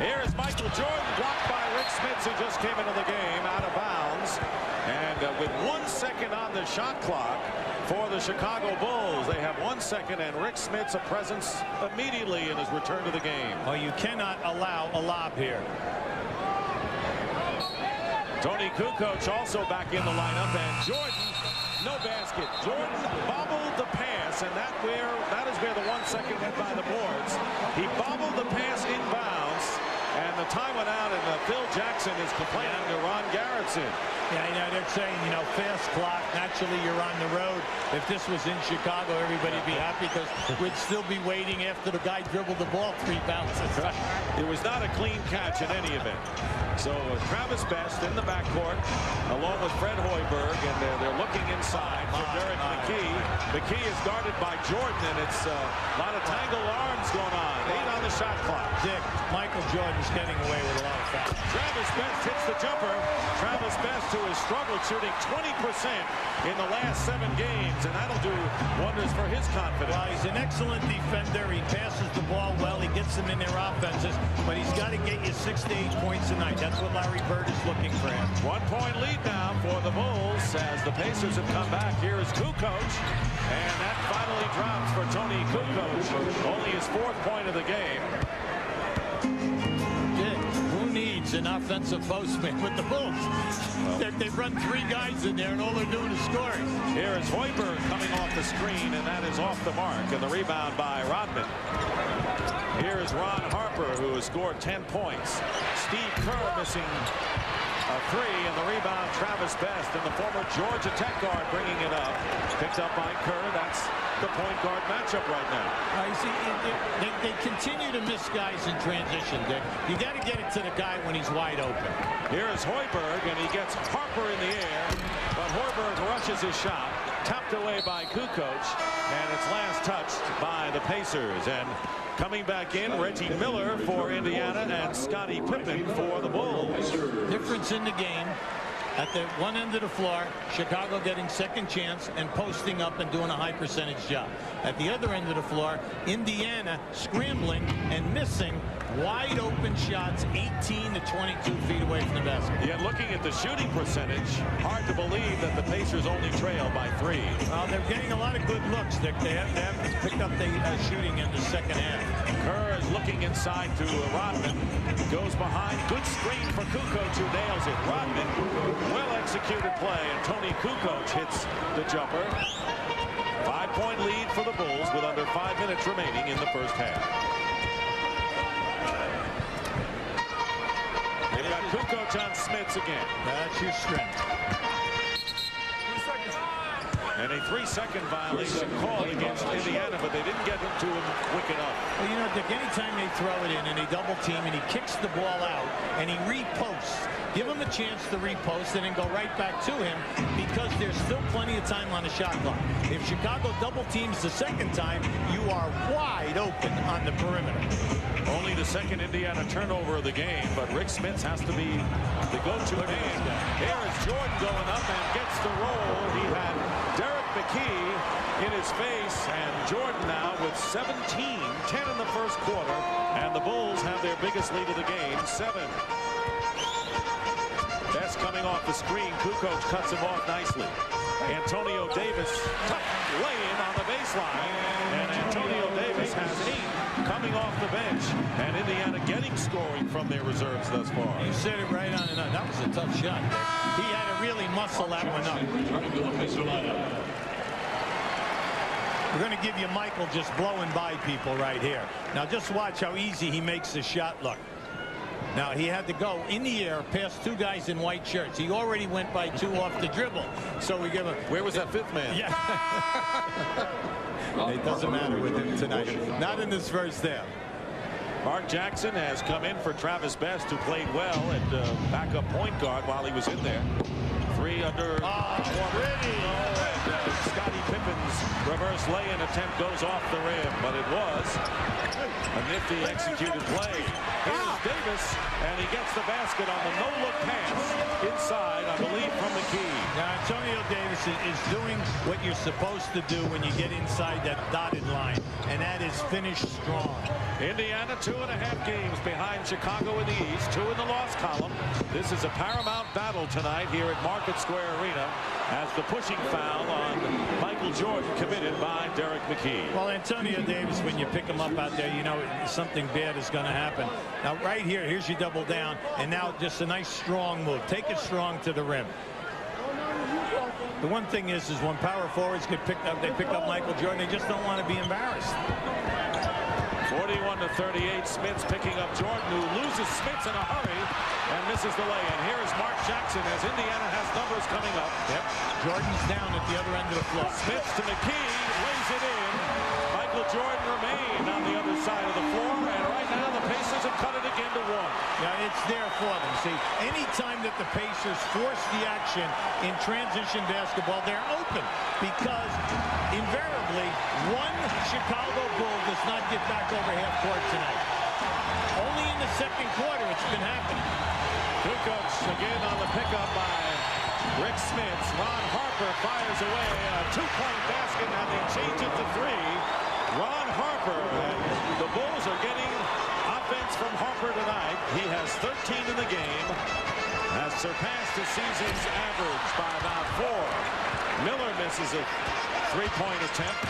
Here is Michael Jordan, blocked by Rick Smits, who just came into the game out of bounds. And with 1 second on the shot clock for the Chicago Bulls, they have 1 second, and Rick Smits a presence immediately in his return to the game. Oh, you cannot allow a lob here. Tony Kukoc also back in the lineup, and Jordan, no basket. Jordan bobbled the pass, and that is where the 1 second went by the boards. He bobbled the pass inbounds, and the time went out, and Phil Jackson is complaining to Ron Garretson. Yeah, you know, they're saying, you know, fast clock, naturally you're on the road. If this was in Chicago, everybody'd be happy because we'd still be waiting after the guy dribbled the ball 3 bounces. It was not a clean catch in any event. So Travis Best in the backcourt, along with Fred Hoiberg, and they're looking inside for Derek McKee. McKee is guarded by Jordan, and it's a lot of tangled arms going on. 8 on the shot clock. Dick, Michael Jordan's getting away with a lot of fouls. Travis Best hits the jumper. Travis Best, who has struggled shooting 20% in the last 7 games, and that'll do wonders for his confidence. Well, he's an excellent defender. He passes the ball well. He gets them in their offenses, but he's got to get you 6 to 8 points a night. That's what Larry Bird is looking for him. 1-point lead now for the Bulls as the Pacers have come back. Here is Kukoc, and that finally drops for Tony Kukoc. Only his 4th point of the game. Who needs an offensive postman with the Bulls? They've run 3 guys in there, and all they're doing is scoring. Here is Hoiberg coming off the screen, and that is off the mark, and the rebound by Rodman. Here is Ron Harper, who has scored 10 points. Steve Kerr missing a 3, and the rebound Travis Best, and the former Georgia Tech guard bringing it up. Picked up by Kerr. That's the point guard matchup right now. You see, they continue to miss guys in transition, Dick. You got to get it to the guy when he's wide open. Here is Hoiberg, and he gets Harper in the air, but Hoiberg rushes his shot, tapped away by Kukoc, and it's last touched by the Pacers. And coming back in, Reggie Miller for Indiana and Scottie Pippen for the Bulls. Difference in the game. At the one end of the floor, Chicago getting second chance and posting up and doing a high percentage job. At the other end of the floor, Indiana scrambling and missing wide open shots 18 to 22 feet away from the basket. Yet looking at the shooting percentage, hard to believe that the Pacers only trail by 3. Well, they're getting a lot of good looks, Dick. They have picked up the shooting in the second half. Kerr is looking inside to Rodman. Goes behind. Good screen for Kukoc, who nails it. Rodman, well-executed play, and Tony Kukoc hits the jumper. 5-point lead for the Bulls with under 5 minutes remaining in the first half. They've got Kukoc on Smits again. That's your strength. And a 3-second violation called against Indiana, but they didn't get to him quick enough. Well, you know, Dick, anytime they throw it in and they double team and he kicks the ball out and he reposts, give him a chance to repost and then go right back to him, because there's still plenty of time on the shot clock. If Chicago double teams the second time, you are wide open on the perimeter. Only the second Indiana turnover of the game, but Rick Smits has to be the go-to man. Here is Jordan going up and gets the roll. He had Derek McKee in his face, and Jordan now with 17, 10 in the first quarter, and the Bulls have their biggest lead of the game, 7. Best coming off the screen. Kukoc cuts him off nicely. Antonio Davis, tough lay-in on the baseline, and Antonio Davis has 8 coming off the bench, and Indiana getting scoring from their reserves thus far. You said it right on and on. That was a tough shot. He had to really muscle that one up. We're going to give you Michael just blowing by people right here. Now just watch how easy he makes the shot look. Now he had to go in the air past 2 guys in white shirts. He already went by 2 off the dribble. So we give him. Where was that 5th man? Yeah. It doesn't matter with him tonight. Not in this first half. Mark Jackson has come in for Travis Best, who played well at backup point guard while he was in there. 3 under. Pretty. And Scottie Pippen's reverse lay-in attempt goes off the rim, but it was a nifty executed play. Here's Davis, and he gets the basket on the no-look pass inside, I believe, from McKee. Now, Antonio Davis is doing what you're supposed to do when you get inside that dotted line, and that is finish strong. Indiana 2.5 games behind Chicago in the East, 2 in the loss column. This is a paramount battle tonight here at Market Square Arena, as the pushing foul on Michael Jordan committed by Derek McKee. Well, Antonio Davis, when you pick him up out there, you know something bad is going to happen. Now, right here, here's your double down, and now just a nice strong move. Take it strong to the rim. The one thing is when power forwards get picked up, they pick up Michael Jordan, they just don't want to be embarrassed. 41-38, Smits picking up Jordan, who loses Smits in a hurry and misses the lay-in. Here is Mark Jackson as Indiana has numbers coming up. Yep, Jordan's down at the other end of the floor. Smits to McKee, lays it in. Michael Jordan remained on the other side of the floor, and right now the Pacers have cut it again to 1. Yeah, it's there for them. See, anytime that the Pacers force the action in transition basketball, they're open, because invariably one Chicago Bull does not get back over half court tonight. Only in the second quarter it's been happening. Kukoc again on the pickup by Rick Smits. Ron Harper fires away a 2-point basket, and they change it to 3. Ron Harper, and the Bulls are getting offense from Harper tonight. He has 13 in the game, has surpassed the season's average by about 4. Miller misses a 3-point attempt.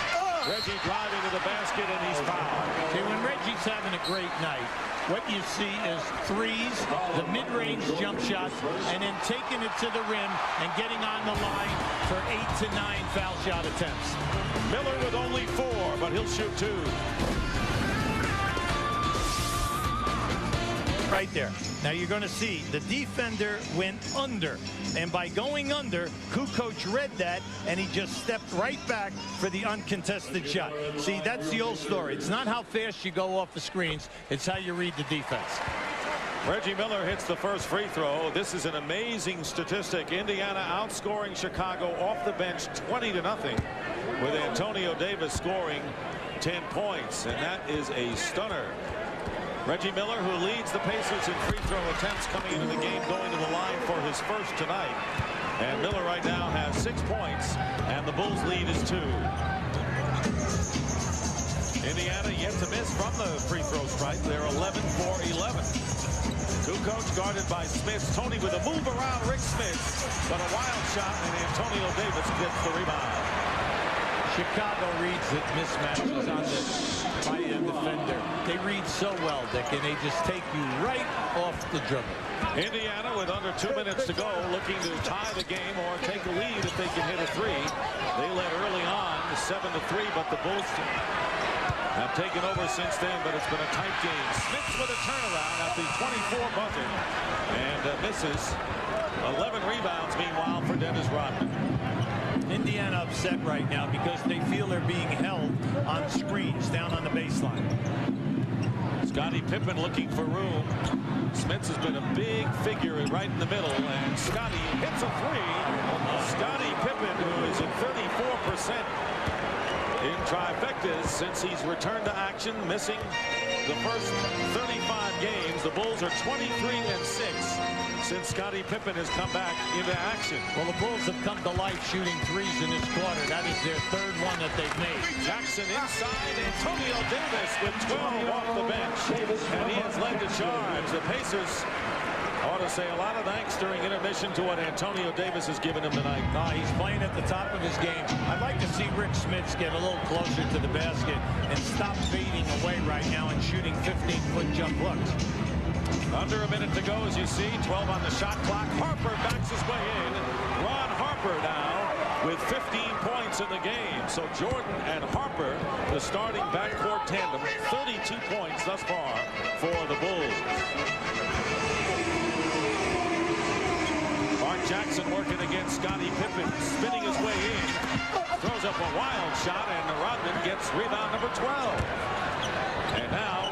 Reggie driving to the basket, and he's fouled. See, when Reggie's having a great night, what you see is threes, the mid-range jump shots, and then taking it to the rim and getting on the line for 8 to 9 foul shot attempts. Miller with only 4, but he'll shoot 2. Right there. Now you're going to see the defender went under, and by going under, Kukoc read that, and he just stepped right back for the uncontested shot. See, that's the old story. It's not how fast you go off the screens, it's how you read the defense. Reggie Miller hits the first free throw. This is an amazing statistic. Indiana outscoring Chicago off the bench 20-0, with Antonio Davis scoring 10 points, and that is a stunner. Reggie Miller, who leads the Pacers in free throw attempts coming into the game, going to the line for his first tonight. And Miller right now has 6 points, and the Bulls lead is 2. Indiana yet to miss from the free throw stripe. They're 11 for 11. Kukoc guarded by Smits. Tony with a move around Rick Smits, but a wild shot, and Antonio Davis gets the rebound. Chicago reads the mismatches on the right-hand defender. They read so well, Dick, and they just take you right off the dribble. Indiana with under 2 minutes to go, looking to tie the game or take a lead if they can hit a three. They led early on 7-3, but the Bulls have taken over since then, but it's been a tight game. Smith with a turnaround at the 24 buzzer and misses. 11 rebounds, meanwhile, for Dennis Rodman. Indiana upset right now because they feel they're being held on screens down on the baseline. Scottie Pippen looking for room. Smith has been a big figure right in the middle, and Scottie hits a three. Scottie Pippen, who is at 34% in trifectas since he's returned to action, missing the first 35 games. The Bulls are 23-6 since Scottie Pippen has come back into action. Well, the Bulls have come to life shooting threes in this quarter. That is their third one that they've made. Jackson inside, Antonio Davis with 12 off the bench, and he has led the charge. The Pacers ought to say a lot of thanks during intermission to what Antonio Davis has given him tonight. He's playing at the top of his game. I'd like to see Rick Smits get a little closer to the basket and stop fading away right now and shooting 15-foot jump hooks. Under a minute to go, as you see, 12 on the shot clock. Harper backs his way in. Ron Harper now with 15 points in the game. So Jordan and Harper, the starting backcourt tandem, 32 points thus far for the Bulls. Mark Jackson working against Scottie Pippen, spinning his way in. Throws up a wild shot, and Rodman gets rebound number 12. And now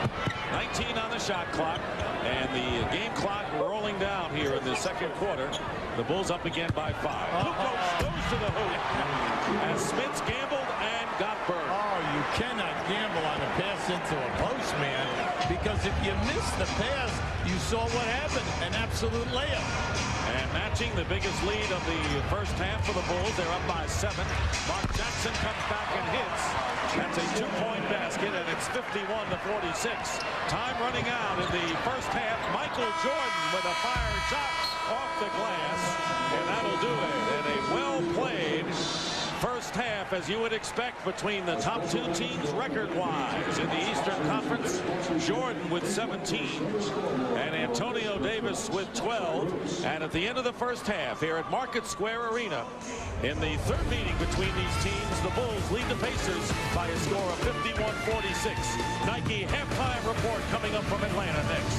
19 on the shot clock, and the game clock rolling down here in the second quarter. The Bulls up again by 5. Kukoc goes to the hoop, and Smits gambled and got burned. Oh, you cannot gamble on a pass into a post, man, because if you miss the pass, you saw what happened, an absolute layup. And matching the biggest lead of the first half for the Bulls, they're up by 7. Mark Jackson comes back and hits. That's a 2-point basket, and it's 51-46. Time running out in the first half. Michael Jordan with a fired shot off the glass, and that'll do it. And a well-played first half, as you would expect, between the top two teams record-wise in the Eastern Conference. Jordan with 17 and Antonio Davis with 12. And at the end of the first half here at Market Square Arena, in the third meeting between these teams, the Bulls lead the Pacers by a score of 51-46. Nike halftime report coming up from Atlanta next.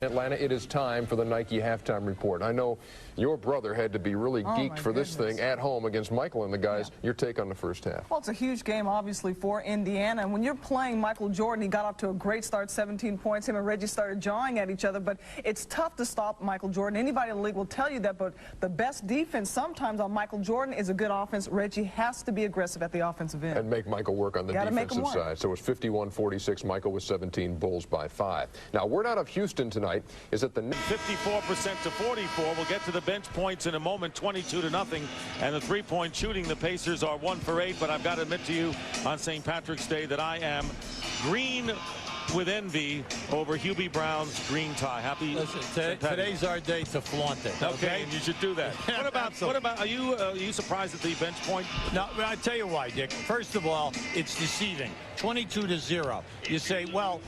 Atlanta, it is time for the Nike halftime report. I know your brother had to be really geeked for this thing at home against Michael and the guys. Yeah. Your take on the first half? Well, it's a huge game, obviously, for Indiana. And when you're playing Michael Jordan, he got off to a great start, 17 points. Him and Reggie started jawing at each other. But it's tough to stop Michael Jordan. Anybody in the league will tell you that. But the best defense sometimes on Michael Jordan is a good offense. Reggie has to be aggressive at the offensive end. And make Michael work on the defensive side. So it's 51-46. Michael with 17, Bulls by 5. Now, word out of Houston tonight is that the 54% to 44. We'll get to the bench points in a moment. 22-0, and the three-point shooting. The Pacers are 1 for 8. But I've got to admit to you on St. Patrick's Day that I am green with envy over Hubie Brown's green tie. Happy. Listen, today's our day to flaunt it. Okay, and you should do that. What about? Are you surprised at the bench point? No, I tell you why, Dick. First of all, it's deceiving. 22-0. You say, well,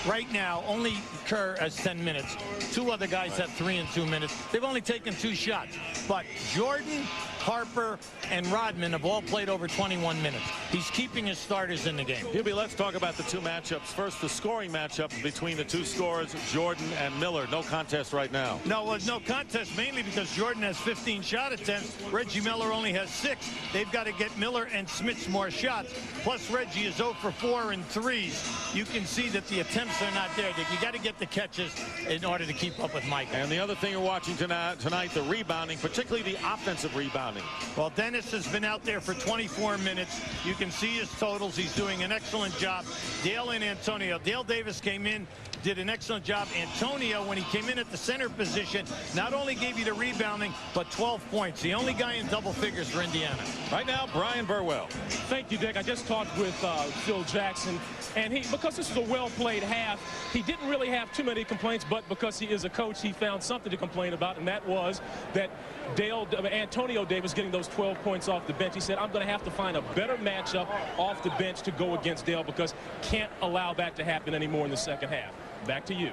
right now only Kerr has 10 minutes. 2 other guys have 3 and 2 minutes. They've only taken 2 shots. But Jordan, Harper, and Rodman have all played over 21 minutes. He's keeping his starters in the game. Hubie, let's talk about the 2 matchups. First, the scoring matchup between the 2 scorers, Jordan and Miller. No contest right now. No, no contest, mainly because Jordan has 15 shot attempts. Reggie Miller only has 6. They've got to get Miller and Smits more shots. Plus, Reggie is 0 for 4 in threes. You can see that the attempts are not there. You got to get the catches in order to keep up with Michael. And the other thing you're watching tonight, the rebounding, particularly the offensive rebounding. Well, Dennis has been out there for 24 minutes. You can see his totals. He's doing an excellent job. Dale and Antonio. Dale Davis came in did an excellent job. Antonio, when he came in at the center position, not only gave you the rebounding, but 12 points. The only guy in double figures for Indiana. Right now, Brian Burwell. Thank you, Dick. I just talked with Phil Jackson, and because this was a well-played half, he didn't really have too many complaints, but because he is a coach, he found something to complain about, and that was that Antonio Davis getting those 12 points off the bench. He said, I'm going to have to find a better matchup off the bench to go against Dale, because can't allow that to happen anymore in the second half. Back to you.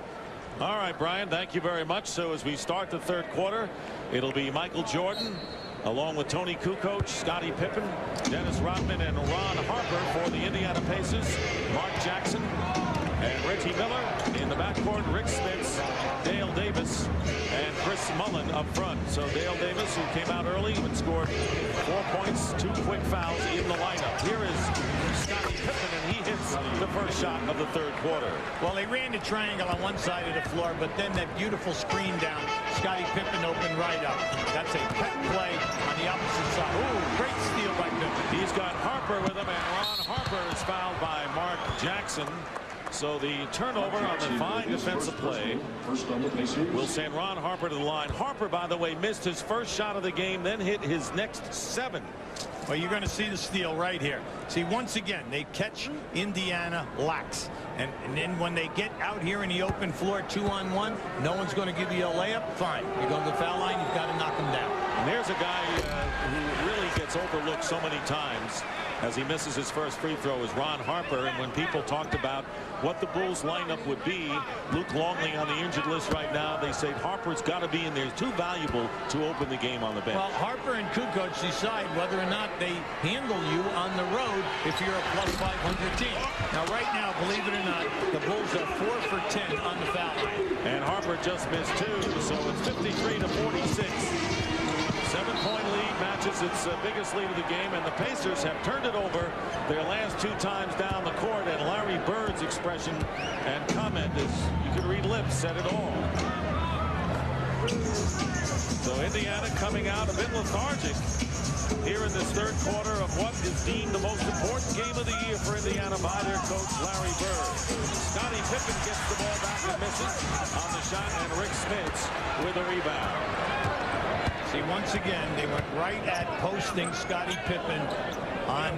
All right, Brian, thank you very much. So as we start the third quarter, it'll be Michael Jordan along with Tony Kukoc, Scottie Pippen, Dennis Rodman, and Ron Harper for the Indiana Pacers. Mark Jackson and Reggie Miller in the backcourt. Rick Smits, Dale Davis, and Chris Mullin up front. So Dale Davis, who came out early and scored 4 points, 2 quick fouls in the lineup. Here is Scottie Pippen, and he hits the first shot of the third quarter. Well, they ran the triangle on one side of the floor, but then that beautiful screen down, Scottie Pippen opened right up. That's a pet play on the opposite side. Ooh, great steal by Pippen. He's got Harper with him, and Ron Harper is fouled by Mark Jackson. So the turnover on the fine defensive play will send Ron Harper to the line. Harper, by the way, missed his first shot of the game, then hit his next 7. Well, you're going to see the steal right here. See, once again, they catch Indiana lax. And then when they get out here in the open floor 2-on-1, no one's going to give you a layup. Fine. You go to the foul line, you've got to knock him down. And there's a guy who really gets overlooked so many times as he misses his first free throw is Ron Harper. And when people talked about what the Bulls lineup would be, Luke Longley on the injured list right now, they say Harper's got to be in there. He's too valuable to open the game on the bench. Well, Harper and Kukoc decide whether or not they handle you on the road if you're a plus 500 team. Now, right now, believe it or not, the Bulls are 4 for 10 on the foul line. And Harper just missed 2, so it's 53 to 46. 7-point lead matches its biggest lead of the game, and the Pacers have turned it over their last 2 times down the court, and Larry Bird's expression and comment is, you can read lips, said it all. So Indiana coming out a bit lethargic here in this third quarter of what is deemed the most important game of the year for Indiana by their coach, Larry Bird. Scottie Pippen gets the ball back and misses on the shot, and Rick Smits with a rebound. See, once again, they went right at posting Scottie Pippen on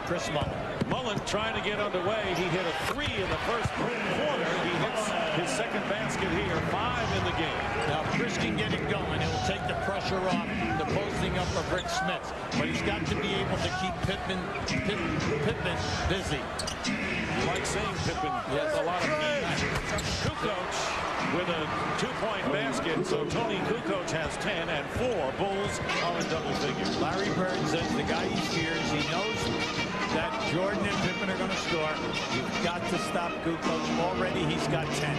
Chris Mullin. Mullin trying to get underway. He hit a 3 in the first quarter. He hits his second basket here, 5 in the game. Now, Chris can get it going. It will take the pressure off the posting up of Rick Smits. But he's got to be able to keep Pippen busy. You like saying Pippen. Yes, a lot of Kukoc with a 2-point basket. So Tony Kukoc has 10, and 4 Bulls are in double figures. Larry Bird says the guy he fears, he knows that Jordan and Pippen are going to score. You've got to stop Kukoc. Already he's got 10.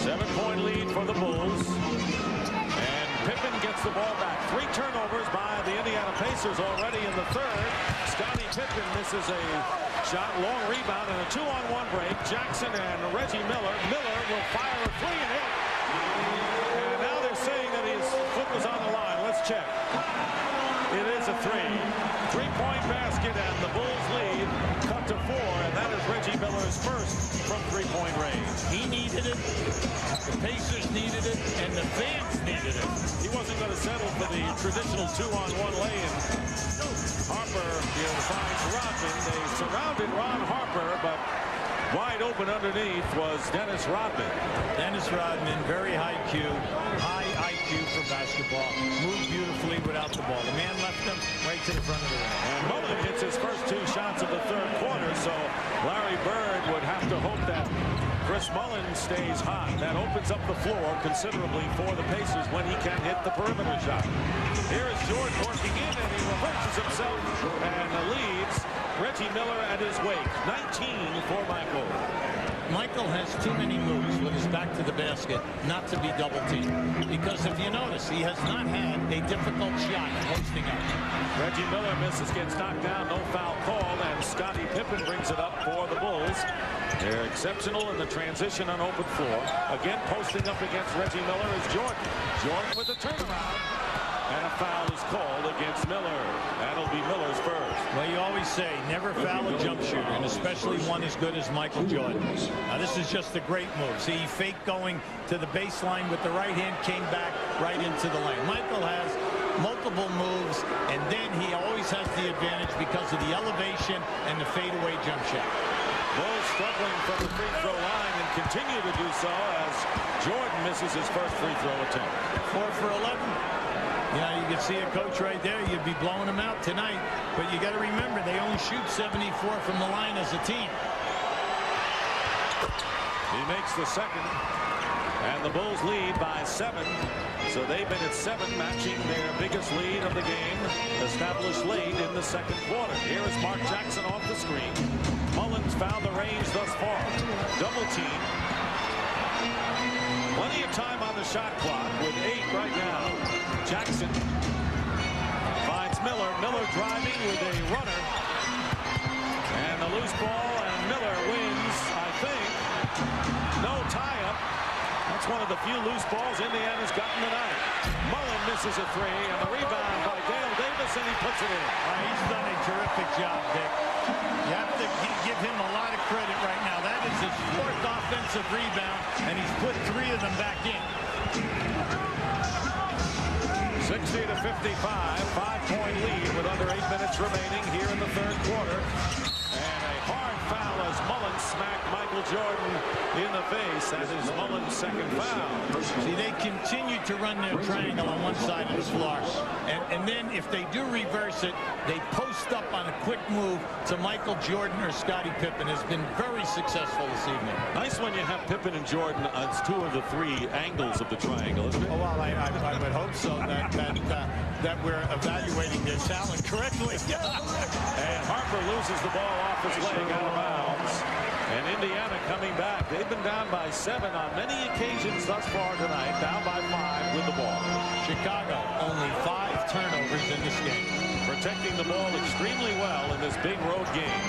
7-point lead for the Bulls. And Pippen gets the ball back. 3 turnovers by the Indiana Pacers already in the third. Scottie Pippen misses a shot, long rebound, and a 2-on-1 break. Jackson and Reggie Miller. Miller will fire a 3 and hit. And now they're saying that his foot was on the line. Let's check. It is a 3. 3-point basket, and the Bulls lead cut to 4, and that is Reggie Miller's first from 3-point range. He needed it, the Pacers needed it, and the fans needed it. He wasn't going to settle for the traditional 2-on-1 lay-in. Harper finds Rodman. They surrounded Ron Harper, but wide open underneath was Dennis Rodman. Dennis Rodman, very high IQ for basketball. Moved beautifully without the ball. The man left him right to the front of the rim. And Mullin hits his first 2 shots of the third quarter, so Larry Bird would have to hope that Chris Mullin stays hot. That opens up the floor considerably for the Pacers when he can hit the perimeter shot. Here is Jordan working in, and he reverses himself and leaves Reggie Miller at his wake. 19 for Michael. Michael has too many moves with his back to the basket not to be double teamed. Because if you notice, he has not had a difficult shot posting up. Reggie Miller misses, gets knocked down, no foul called, and Scottie Pippen brings it up for the Bulls. They're exceptional in the transition on open floor. Again, posting up against Reggie Miller is Jordan. Jordan with a turnaround. And a foul is called against Miller. That'll be Miller's first. Well, you always say never foul a jump shooter, and especially one as good as Michael Jordan. Now, this is just a great move. See, he faked going to the baseline with the right hand, came back right into the lane. Michael has multiple moves, and then he always has the advantage because of the elevation and the fadeaway jump shot. Bulls struggling from the free throw line and continue to do so as Jordan misses his first free throw attempt. 4 for 11. You know, you can see a coach right there. You'd be blowing them out tonight. But you got to remember, they only shoot 74 from the line as a team. He makes the second. And the Bulls lead by 7. So they've been at 7, matching their biggest lead of the game, established late in the second quarter. Here is Mark Jackson off the screen. Mullins found the range thus far. Double team. Plenty of time on the shot clock with 8 right now. Jackson finds Miller. Miller driving with a runner. And the loose ball, and Miller wins, I think. No tie-up. That's one of the few loose balls Indiana's gotten tonight. Mullen misses a 3, and the rebound by Dale Davis, and he puts it in. He's done a terrific job, Dick. You have to give him a lot of credit right now. That is his 4th offensive rebound, and he's put 3 of them back in. 60 to 55, 5-point lead with under 8 minutes remaining here in the third quarter. And a hard foul as Mullins smacked Michael Jordan in the face. That is Mullins' second foul. See, they continue to run their triangle on one side of the floor. And then if they do reverse it, they post up on a quick move to Michael Jordan or Scottie Pippen. Has been very successful this evening. Nice when you have Pippen and Jordan as 2 of the 3 angles of the triangle, isn't it? Oh, well, I would hope so that we're evaluating their talent correctly. And Harper loses the ball off his leg out of bounds. And Indiana coming back. They've been down by 7 on many occasions thus far tonight. Down by 5 with the ball. Chicago only 5 turnovers in this game. Protecting the ball extremely well in this big road game.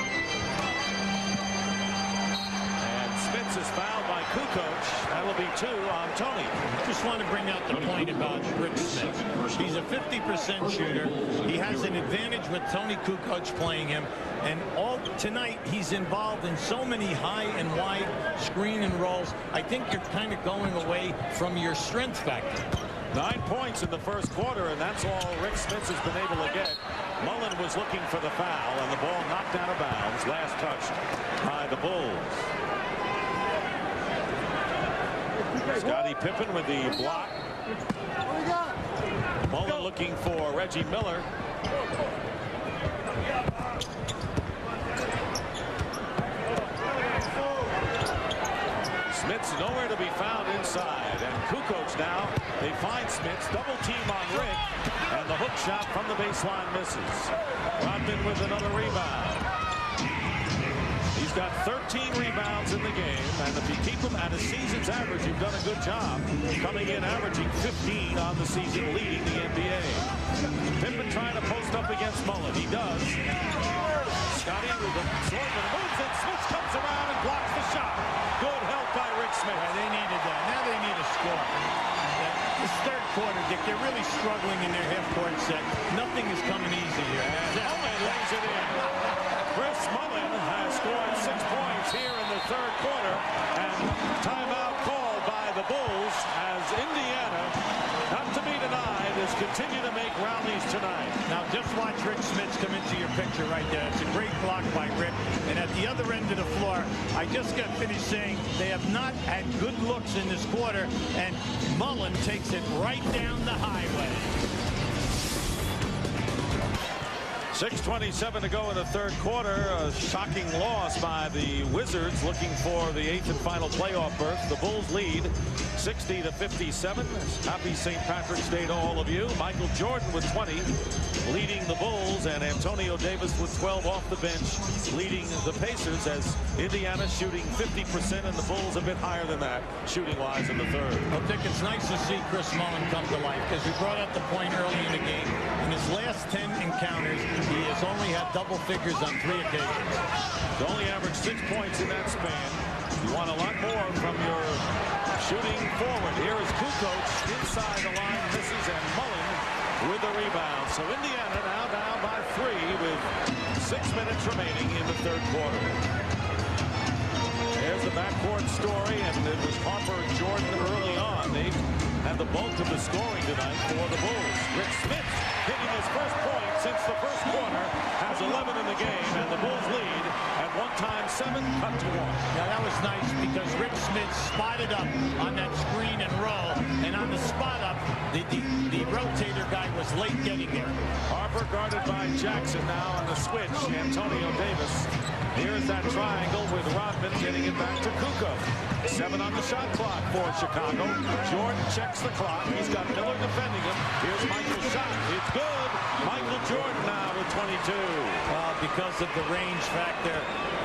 And Spitz is fouled by Kukoc. That'll be 2 on Tony. Just want to bring out the point about Rick Smith. He's a 50% shooter. He has an advantage with Tony Kukoc playing him. And all tonight, he's involved in so many high and wide screen and rolls. I think you're kind of going away from your strength factor. 9 points in the first quarter, and that's all Rick Smith has been able to get. Mullen was looking for the foul, and the ball knocked out of bounds. Last touched by the Bulls. Scottie Pippen with the block. Mullen looking for Reggie Miller. Smith's nowhere to be found inside, and Kukoc now, they find Smith's double team on Rick, and the hook shot from the baseline misses. Rodman with another rebound. He's got 13 rebounds in the game, and if you keep him at a season's average, you've done a good job. Coming in averaging 15 on the season, leading the NBA. Pippen trying to post up against Mullen. He does. Scottie with the assortment moves, and Smith comes around and blocks the shot. Good help by Rick Smith. Yeah, they needed that. Now they need a score. This third quarter, Dick, they're really struggling in their half-court set. Nothing is coming easy here. Mullen lays it in. Chris Mullen has scored 6 points here in the third quarter, and timeout called by the Bulls as Indiana, not to be denied, has continued to make rallies tonight. Now just watch Rick Smith come into your picture right there. It's a great block by Rick. And at the other end of the floor, I just got finished saying they have not had good looks in this quarter, and Mullen takes it right down the highway. 6:27 to go in the third quarter. A shocking loss by the Wizards, looking for the 8th and final playoff berth. The Bulls lead 60 to 57. Happy St. Patrick's Day to all of you. Michael Jordan with 20, leading the Bulls, and Antonio Davis with 12 off the bench, leading the Pacers, as Indiana shooting 50% and the Bulls a bit higher than that, shooting-wise in the third. Well, Dick, it's nice to see Chris Mullen come to life, because we brought up the point early in the game. In his last 10 encounters, he has only had double figures on 3 occasions. He's only averaged 6 points in that span. You want a lot more from your shooting forward. Here is Kukoc inside the line, misses, and Mullen with the rebound. So Indiana now down by 3 with 6 minutes remaining in the third quarter. There's the backcourt story, and it was Harper and Jordan early on. They had the bulk of the scoring tonight for the Bulls. Rick Smits hitting his first point since the first quarter, has 11 in the game, and the Bulls lead at one time 7 cut to 1. Now that was nice because Rick Smits spotted up on that screen and roll, and on the spot up, the rotator guy was late getting there. Harper guarded by Jackson now on the switch. Antonio Davis. Here's that triangle with Rodman getting it back to Kukoc. 7 on the shot clock for Chicago. Jordan checks the clock. He's got Miller defending him. Here's Michael's shot. It's good. Michael Jordan now with 22. Because of the range factor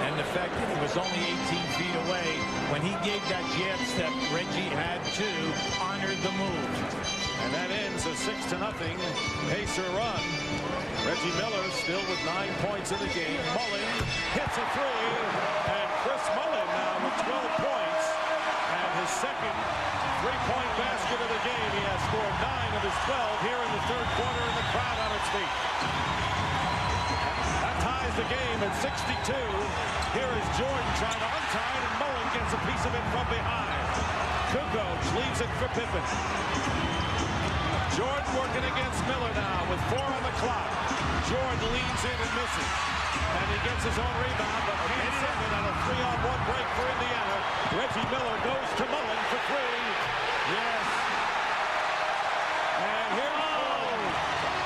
and the fact that he was only 18 feet away, when he gave that jab step, Reggie had to honor the move. And that ends a 6-0 Pacer run. Reggie Miller still with 9 points in the game. Mullen hits a three, and Chris Mullen now with 12 points. And his second three-point basket of the game. He has scored 9 of his 12 here in the third quarter, and the crowd on its feet. That ties the game at 62. Here is Jordan trying to untie it, and Mullen gets a piece of it from behind. Kukoc leaves it for Pippen. Jordan working against Miller now with 4 on the clock. Jordan leans in and misses. And he gets his own rebound, but can't send it on a 3-on-1 break for Indiana. Reggie Miller goes to Mullen for 3. Yes. And here he goes.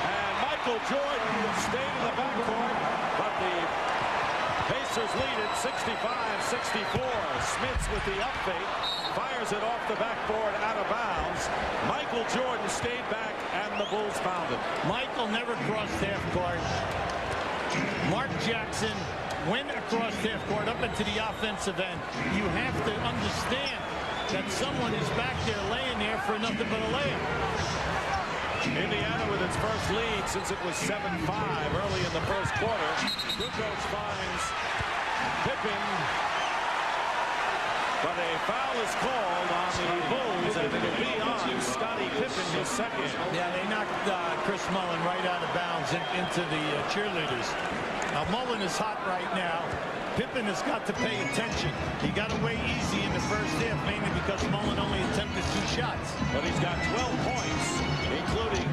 And Michael Jordan stayed in the backcourt, but the Pacers lead it 65-64. Smits with the up fake. Fires it off the backboard out of bounds. Michael Jordan stayed back, and the Bulls found him. Michael never crossed half court. Mark Jackson went across half court up into the offensive end. You have to understand that someone is back there laying there for nothing but a layup. Indiana with its first lead since it was 7-5 early in the first quarter. Kukoc finds Pippen. But a foul is called on the Bulls, and it'll be on Scottie Pippen, his second. Yeah, they knocked Chris Mullen right out of bounds into the cheerleaders. Now, Mullen is hot right now. Pippen has got to pay attention. He got away easy in the first half, mainly because Mullen only attempted 2 shots. But he's got 12 points, including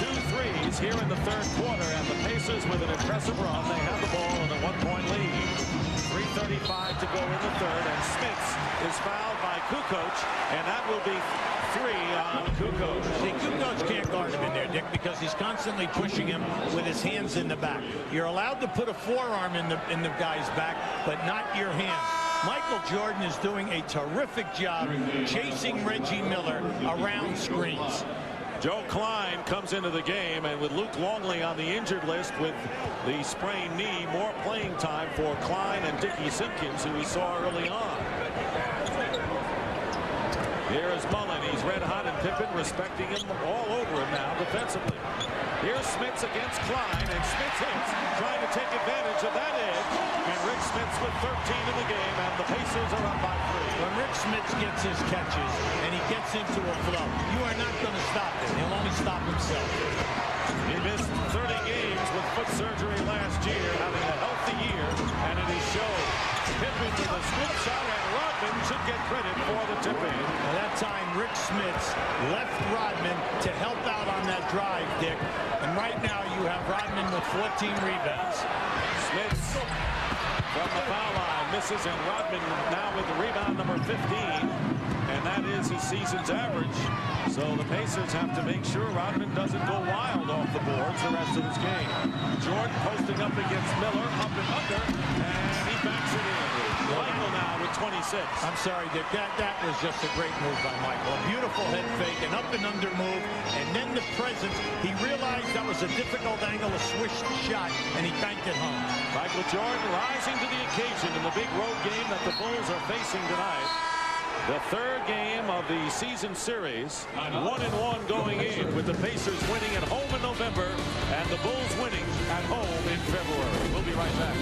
2 threes here in the third quarter, and the Pacers with an impressive run. They have the ball in a 1-point lead. 3:35 to go in the third, and Smits is fouled by Kukoc, and that will be 3 on Kukoc. See, Kukoc can't guard him in there, Dick, because he's constantly pushing him with his hands in the back. You're allowed to put a forearm in the guy's back, but not your hands. Michael Jordan is doing a terrific job chasing Reggie Miller around screens. Joe Klein comes into the game, and with Luke Longley on the injured list with the sprained knee, more playing time for Klein and Dickie Simpkins, who we saw early on. Here is Mullen. He's red hot, and Pippen respecting him all over him now defensively. Here's Smits against Klein, and Smits hits, trying to take advantage of that edge. And Rick Smits with 13 in the game, and the Pacers are up by 3. When Rick Smits gets his catches and he gets into a flow, you are not going to stop him. He'll only stop himself. He missed 30 games with foot surgery last year, having a healthy year, and it is shown. Pippen with a scoop shot, and Rodman should get credit for the tip-in. That time, Rick Smits left Rodman to help out on that drive, Dick. And right now, you have Rodman with 14 rebounds. Smits from the foul line misses, and Rodman now with the rebound number 15. And that is his season's average. So the Pacers have to make sure Rodman doesn't go wild off the boards the rest of his game. Jordan posting up against Miller, up and under, and he backs it in. Michael now with 26. I'm sorry, Dick. That was just a great move by Michael. A beautiful head fake, an up and under move, and then the presence. He realized that was a difficult angle, a swish shot, and he banked it home. Michael Jordan rising to the occasion in the big road game that the Bulls are facing tonight. The third game of the season series, 1-1 going in, with the Pacers winning at home in November and the Bulls winning at home in February. We'll be right back.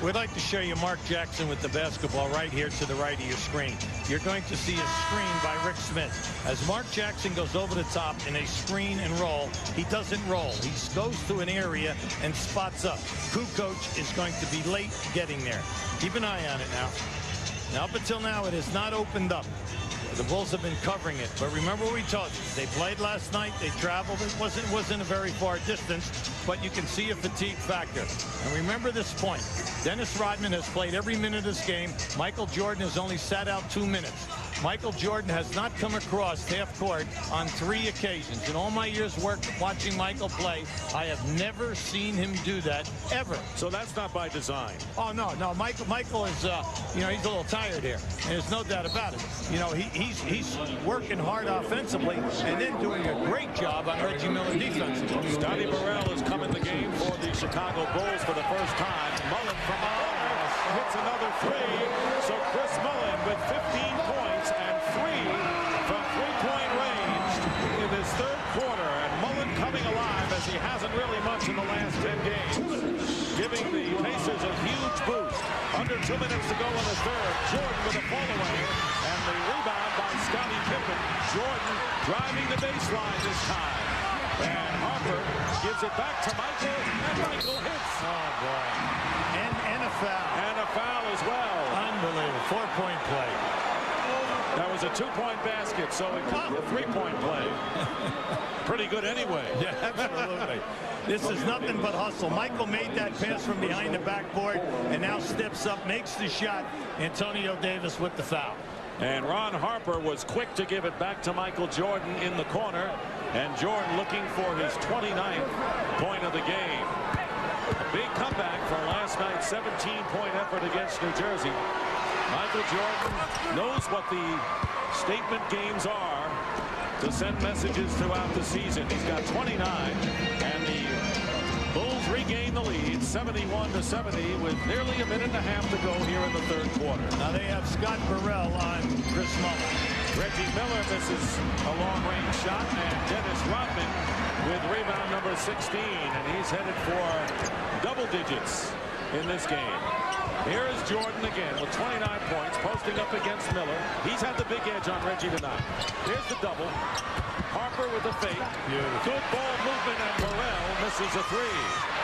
We'd like to show you Mark Jackson with the basketball right here to the right of your screen. You're going to see a screen by Rick Smith. As Mark Jackson goes over the top in a screen and roll, he doesn't roll. He goes to an area and spots up. Kukoc is going to be late getting there. Keep an eye on it now. Now, up until now, it has not opened up. The Bulls have been covering it, but remember what we told you. They played last night. They traveled. It wasn't a very far distance, but you can see a fatigue factor. And remember this point. Dennis Rodman has played every minute of this game. Michael Jordan has only sat out 2 minutes. Michael Jordan has not come across half court on 3 occasions. In all my years' work watching Michael play, I have never seen him do that, ever. So that's not by design. Oh, no. Michael is, you know, he's a little tired here, and there's no doubt about it. You know, he's working hard offensively and then doing a great job on Reggie Miller defensively. Scotty Burrell has come in the game for the Chicago Bulls for the first time. Mullen from the corner hits another 3. So Chris Mullen with 15 points and 3 from three-point range in this third quarter. And Mullen coming alive as he hasn't really much in the last 10 games, giving the Pacers a huge boost. Under 2 minutes to go in the third. Jordan with a fall-away, and the rebound by Scottie Pippen. Jordan driving the baseline this time. And Harper gives it back to Michael, and Michael hits. Oh, boy. And a foul. And a foul as well. Unbelievable. 4-point play. That was a 2-point basket, so it could be a 3-point play. Pretty good anyway. Yeah, absolutely. This is nothing but hustle. Michael made that pass from behind the backboard and now steps up, makes the shot. Antonio Davis with the foul. And Ron Harper was quick to give it back to Michael Jordan in the corner. And Jordan looking for his 29th point of the game. A big comeback for last night's 17-point effort against New Jersey. Michael Jordan knows what the statement games are to send messages throughout the season. He's got 29, and the Bulls regain the lead 71-70 with nearly a minute and a half to go here in the third quarter. Now they have Scott Burrell on Chris Mullen. Reggie Miller misses a long-range shot, and Dennis Rodman with rebound number 16, and he's headed for double digits in this game. Here is Jordan again with 29 points, posting up against Miller. He's had the big edge on Reggie tonight. Here's the double. Harper with the fake. Beautiful. Good ball movement, and Burrell misses a 3.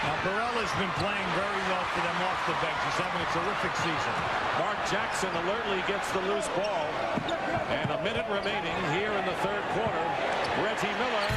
Now, Burrell has been playing very well for them off the bench. He's having a terrific season. Mark Jackson alertly gets the loose ball. And a minute remaining here in the third quarter. Reggie Miller,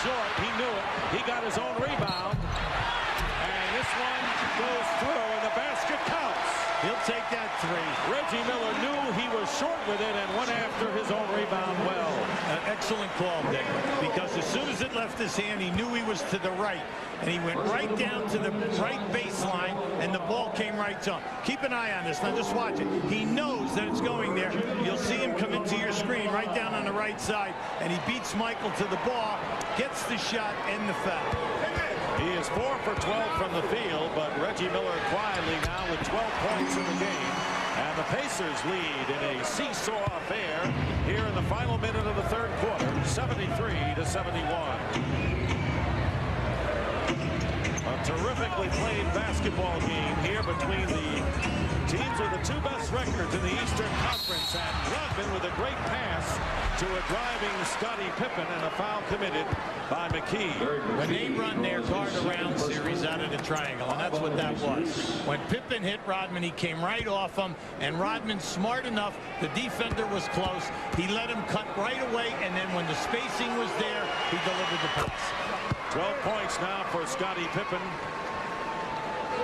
short. He knew it. He got his own rebound. And this one goes through, and the basket counts. He'll take that 3. Reggie Miller knew he was short with it and went after his own rebound well. An excellent call, Dick, because as soon as it left his hand, he knew he was to the right. And he went right down to the right baseline, and the ball came right to him. Keep an eye on this. Now, just watch it. He knows that it's going there. You'll see him come into your screen right down on the right side, and he beats Michael to the ball, gets the shot, and the foul. He is 4 for 12 from the field, but Reggie Miller quietly now with 12 points in the game. And the Pacers lead in a seesaw affair here in the final minute of the third quarter, 73-71. A terrifically played basketball game here between the teams with the 2 best records in the Eastern Conference. And Rodman with a great pass to a driving Scottie Pippen, and a foul committed by McKee. When they run their guard-around series out of the triangle, and that's what that was. When Pippen hit Rodman, he came right off him, and Rodman, smart enough, the defender was close. He let him cut right away, and then when the spacing was there, he delivered the pass. 12 points now for Scottie Pippen.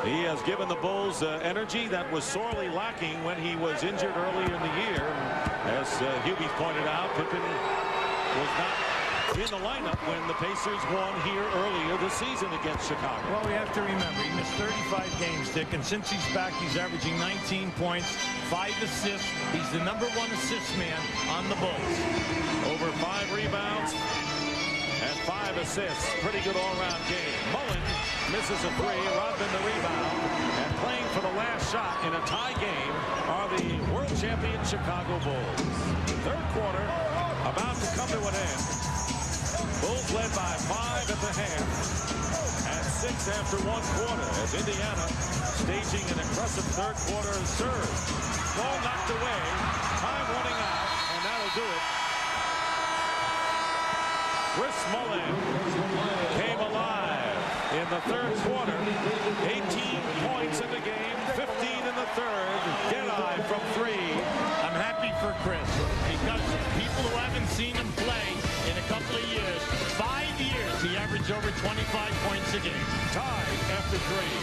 He has given the Bulls energy that was sorely lacking when he was injured earlier in the year. As Hubie pointed out, Pippen was not in the lineup when the Pacers won here earlier this season against Chicago. Well, we have to remember, he missed 35 games, Dick, and since he's back, he's averaging 19 points, 5 assists. He's the #1 assist man on the Bulls. Over 5 rebounds and 5 assists. Pretty good all-around game. Mullen misses a 3. Rodman the rebound. And playing for the last shot in a tie game are the world champion Chicago Bulls. Third quarter about to come to an end. Bulls led by 5 at the half. And after one quarter as Indiana staging an impressive third quarter surge. Ball knocked away, time running out, and that'll do it. Chris Mullin came alive in the third quarter. 18 points in the game, 15 in the third. Get-eye from three. I'm happy for Chris because people who haven't seen him play in a couple of years, 5 years, he averaged over 25 points a game. Tied after three.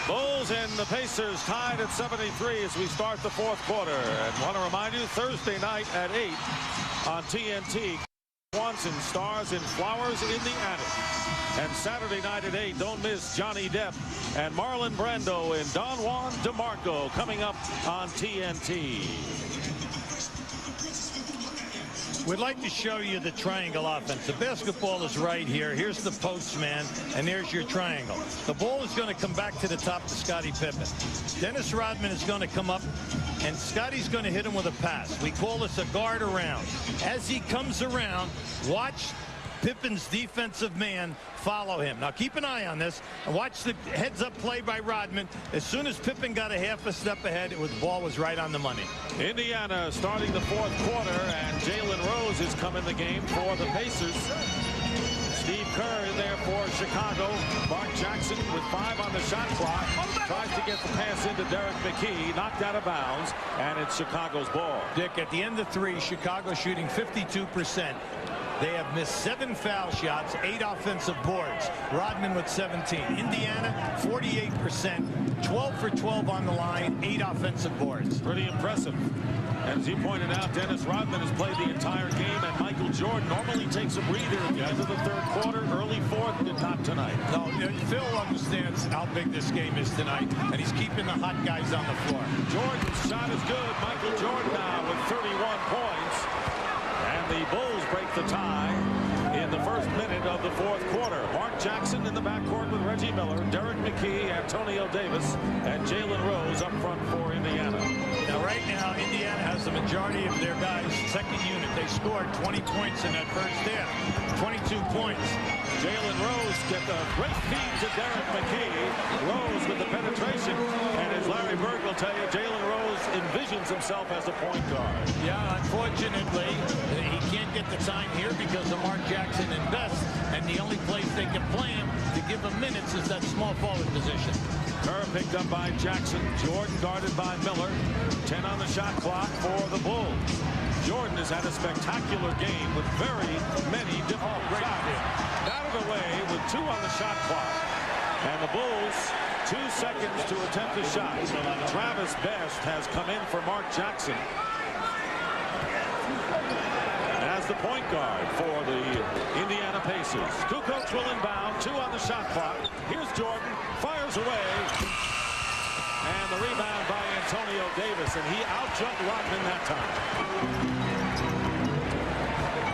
Bulls and the Pacers tied at 73 as we start the fourth quarter. And want to remind you, Thursday night at 8 on TNT. Swanson stars in Flowers in the Attic. And Saturday night at 8, don't miss Johnny Depp and Marlon Brando in Don Juan DeMarco coming up on TNT. We'd like to show you the triangle offense. The basketball is right here. Here's the post man, and there's your triangle. The ball is going to come back to the top to Scottie Pippen. Dennis Rodman is going to come up, and Scotty's going to hit him with a pass. We call this a guard around. As he comes around, watch Pippen's defensive man follow him. Now keep an eye on this and watch the heads-up play by Rodman. As soon as Pippen got a half a step ahead, the ball was right on the money. Indiana starting the fourth quarter, and Jalen Rose has come in the game for the Pacers. Steve Kerr in there for Chicago. Mark Jackson with 5 on the shot clock. Tries to get the pass into Derek McKee. Knocked out of bounds, and it's Chicago's ball. Dick, at the end of three, Chicago shooting 52%. They have missed 7 foul shots, 8 offensive boards. Rodman with 17. Indiana, 48%, 12 for 12 on the line, 8 offensive boards. Pretty impressive. As you pointed out, Dennis Rodman has played the entire game, and Michael Jordan normally takes a breather at the end of the third quarter, early fourth, did not tonight. No, Phil understands how big this game is tonight, and he's keeping the hot guys on the floor. Jordan's shot is good. Michael Jordan now with 31 points. And the Bulls break the tie in the first minute of the fourth quarter. Mark Jackson in the backcourt with Reggie Miller, Derek McKee, Antonio Davis, and Jalen Rose up front for Indiana. Now, right now, Indiana has the majority of their guys' second unit. They scored 20 points in that first half. 22 points. Jalen Rose get the great feed to Derek McKee. Rose with the penetration. And as Larry Bird will tell you, Jalen Rose envisions himself as a point guard. Yeah, unfortunately, he can't get the time here because of Mark Jackson and Best. And the only place they can play him to give him minutes is that small forward position. Kerr picked up by Jackson. Jordan guarded by Miller. 10 on the shot clock for the Bulls. Jordan has had a spectacular game with very many different shots. Batted away with 2 on the shot clock. And the Bulls, 2 seconds to attempt a shot. Travis Best has come in for Mark Jackson as the point guard for the Indiana Pacers. Kukoc will inbound, 2 on the shot clock. Here's Jordan, fires away. And the rebound by Antonio Davis, and he outjumped Rodman that time.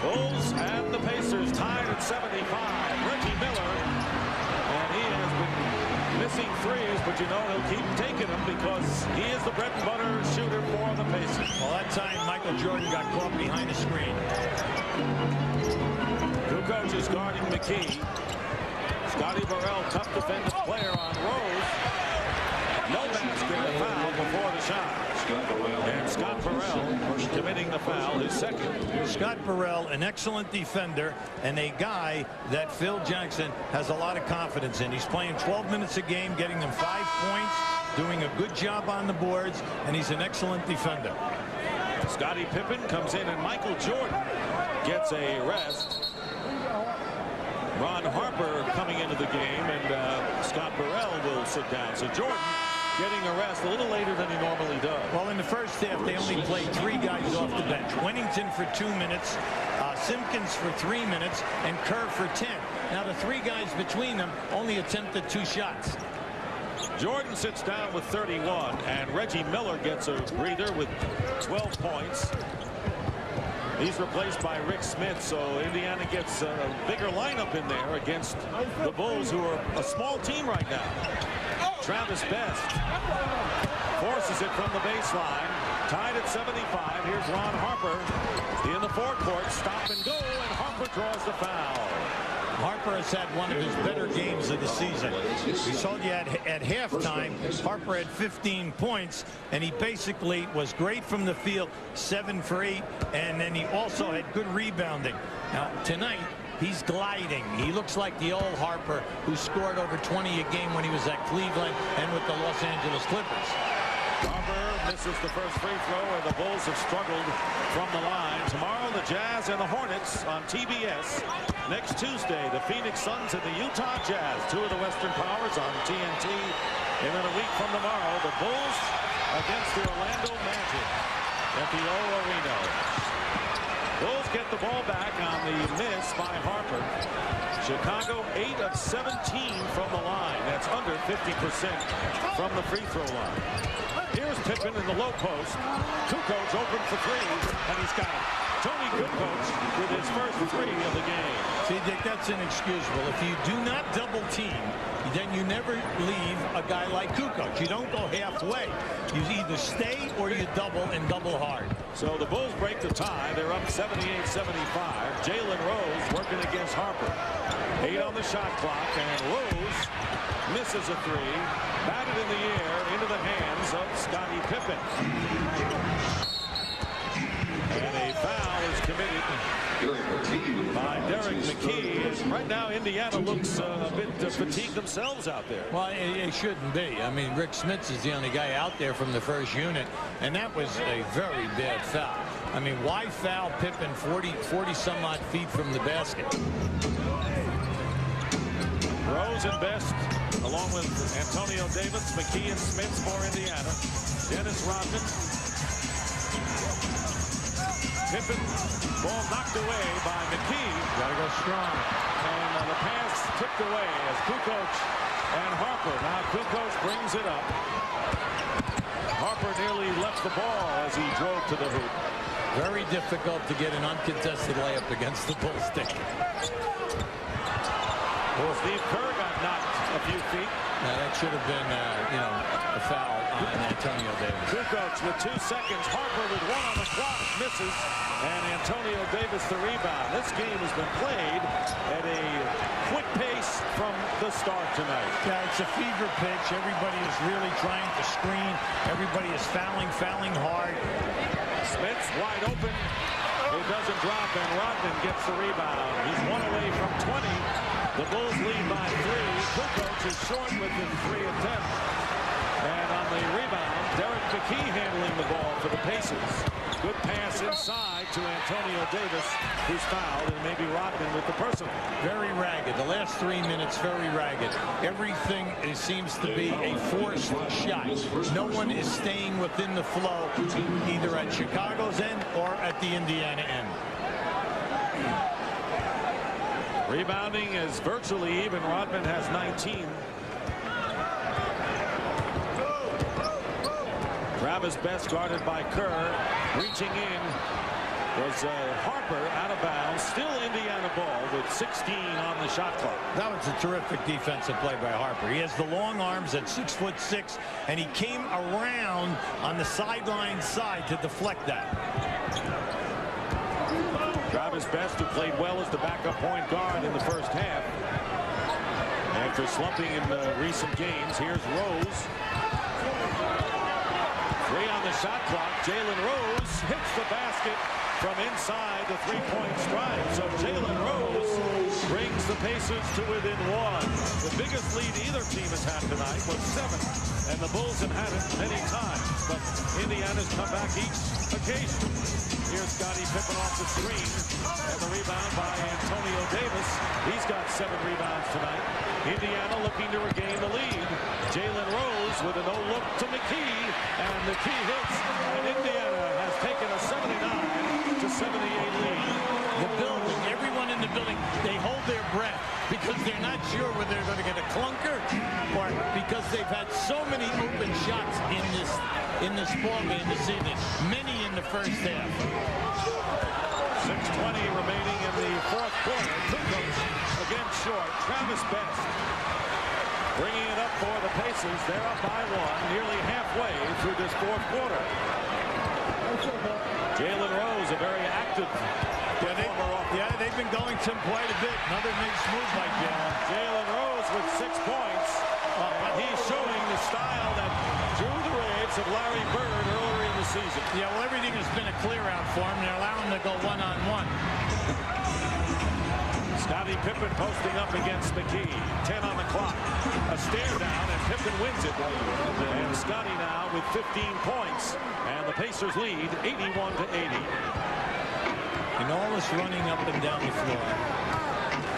Bulls and the Pacers tied at 75. Reggie Miller, and he has been missing threes, but you know he'll keep taking them because he is the bread and butter shooter for the Pacers. Well, that time Michael Jordan got caught behind the screen. Kukoc is guarding McKee. Scotty Burrell, tough defensive player on Rose. No basket, a foul before the shot. And Scott Burrell committing the foul, his second. Scott Burrell, an excellent defender and a guy that Phil Jackson has a lot of confidence in. He's playing 12 minutes a game, getting them 5 points, doing a good job on the boards, and he's an excellent defender. Scottie Pippen comes in, and Michael Jordan gets a rest. Ron Harper coming into the game, and Scott Burrell will sit down. So Jordan getting a rest a little later than he normally does. Well, in the first half, they only played 3 guys off the bench. Wennington for 2 minutes, Simpkins for 3 minutes, and Kerr for 10. Now, the 3 guys between them only attempted 2 shots. Jordan sits down with 31, and Reggie Miller gets a breather with 12 points. He's replaced by Rick Smith, so Indiana gets a bigger lineup in there against the Bulls, who are a small team right now. Travis Best forces it from the baseline. Tied at 75. Here's Ron Harper in the forecourt. Stop and go, and Harper draws the foul. Harper has had one of his better games of the season. We saw you at halftime. Harper had 15 points, and he basically was great from the field, 7 for 8, and then he also had good rebounding. Now, tonight, he's gliding. He looks like the old Harper who scored over 20 a game when he was at Cleveland and with the Los Angeles Clippers. Harper misses the first free throw, and the Bulls have struggled from the line. Tomorrow, the Jazz and the Hornets on TBS. Next Tuesday, the Phoenix Suns and the Utah Jazz, 2 of the Western Powers on TNT. And then a week from tomorrow, the Bulls against the Orlando Magic at the O-Arena. Bulls get the ball back on the miss by Harper. Chicago 8 of 17 from the line. That's under 50% from the free throw line. Here's Pippen in the low post. Kukoc open for 3, and he's got it. Tony Kukoc with his first 3 of the game. See, Dick, that's inexcusable. If you do not double team, then you never leave a guy like Kukoc. You don't go halfway. You either stay or you double and double hard. So the Bulls break the tie. They're up 78-75. Jalen Rose working against Harper. 8 on the shot clock, and Rose misses a 3. Batted in the air into the hands of Scottie Pippen. And a foul is committed by Derek McKee. Right now, Indiana looks a bit fatigued themselves out there. Well, it shouldn't be. I mean, Rick Smits is the only guy out there from the first unit, and that was a very bad foul. I mean, why foul Pippen 40-some-odd feet from the basket? Rose and Best, along with Antonio Davis, McKee and Smits for Indiana. Dennis Rodman. Pippen, ball knocked away by McKee. Got to go strong. And the pass tipped away as Kukoc and Harper. Now Kukoc brings it up. Harper nearly left the ball as he drove to the hoop. Very difficult to get an uncontested layup against the Bulls stick. Well, Steve Kerr got knocked a few feet. Now that should have been, a foul on Antonio Davis. Kukoc with 2 seconds. Harper with 1 on the clock misses, and Antonio Davis the rebound. This game has been played at a quick pace from the start tonight. Yeah, it's a fever pitch. Everybody is really trying to screen. Everybody is fouling hard. Smits wide open. It doesn't drop, and Rodman gets the rebound. He's 1 away from 20. The Bulls lead by 3. Kukoc is short with his 3 attempt. And on the rebound, Derek McKee handling the ball for the Pacers. Good pass inside to Antonio Davis, who's fouled, and maybe Rodman with the personal. Very ragged. The last 3 minutes, very ragged. Everything seems to be a forced shot. No one is staying within the flow, either at Chicago's end or at the Indiana end. Rebounding is virtually even. Rodman has 19. Travis Best guarded by Kerr. Reaching in was Harper out of bounds. Still Indiana ball with 16 on the shot clock. That was a terrific defensive play by Harper. He has the long arms at 6'6", and he came around on the sideline side to deflect that. Travis Best, who played well as the backup point guard in the first half. After slumping in recent games, here's Rose. 3 on the shot clock. Jalen Rose hits the basket from inside the three-point stripe. So Jalen Rose brings the Pacers to within 1. The biggest lead either team has had tonight was 7, and the Bulls have had it many times, but Indiana's come back each occasion. Here's Scottie Pippen off the screen, and the rebound by Antonio Davis. He's got 7 rebounds tonight. Indiana looking to regain the lead. Jalen Rose with a no-look to McKee, and McKee hits, and Indiana has taken a 79-78 lead. The building, everyone in the building, they hold their breath because they're not sure whether they're going to get a clunker or because they've had so many open shots in this ball game this evening, many in the first half. 6:20 remaining in the fourth quarter. Kukoc again short. Travis Best bringing it up for the Pacers. They're up by 1, nearly halfway through this fourth quarter. Jalen Rose, a very active Yeah, they've been going to him quite a bit. Another nice move by Jalen. Jalen Rose with 6 points. But he's showing the style that drew the raves of Larry Bird earlier in the season. Yeah, well, everything has been a clear out for him. They're allowing him to go one-on-one. Scottie Pippen posting up against McKee. 10 on the clock. A stare down, and Pippen wins it. And Scottie now with 15 points. And the Pacers lead 81-80. And all this running up and down the floor.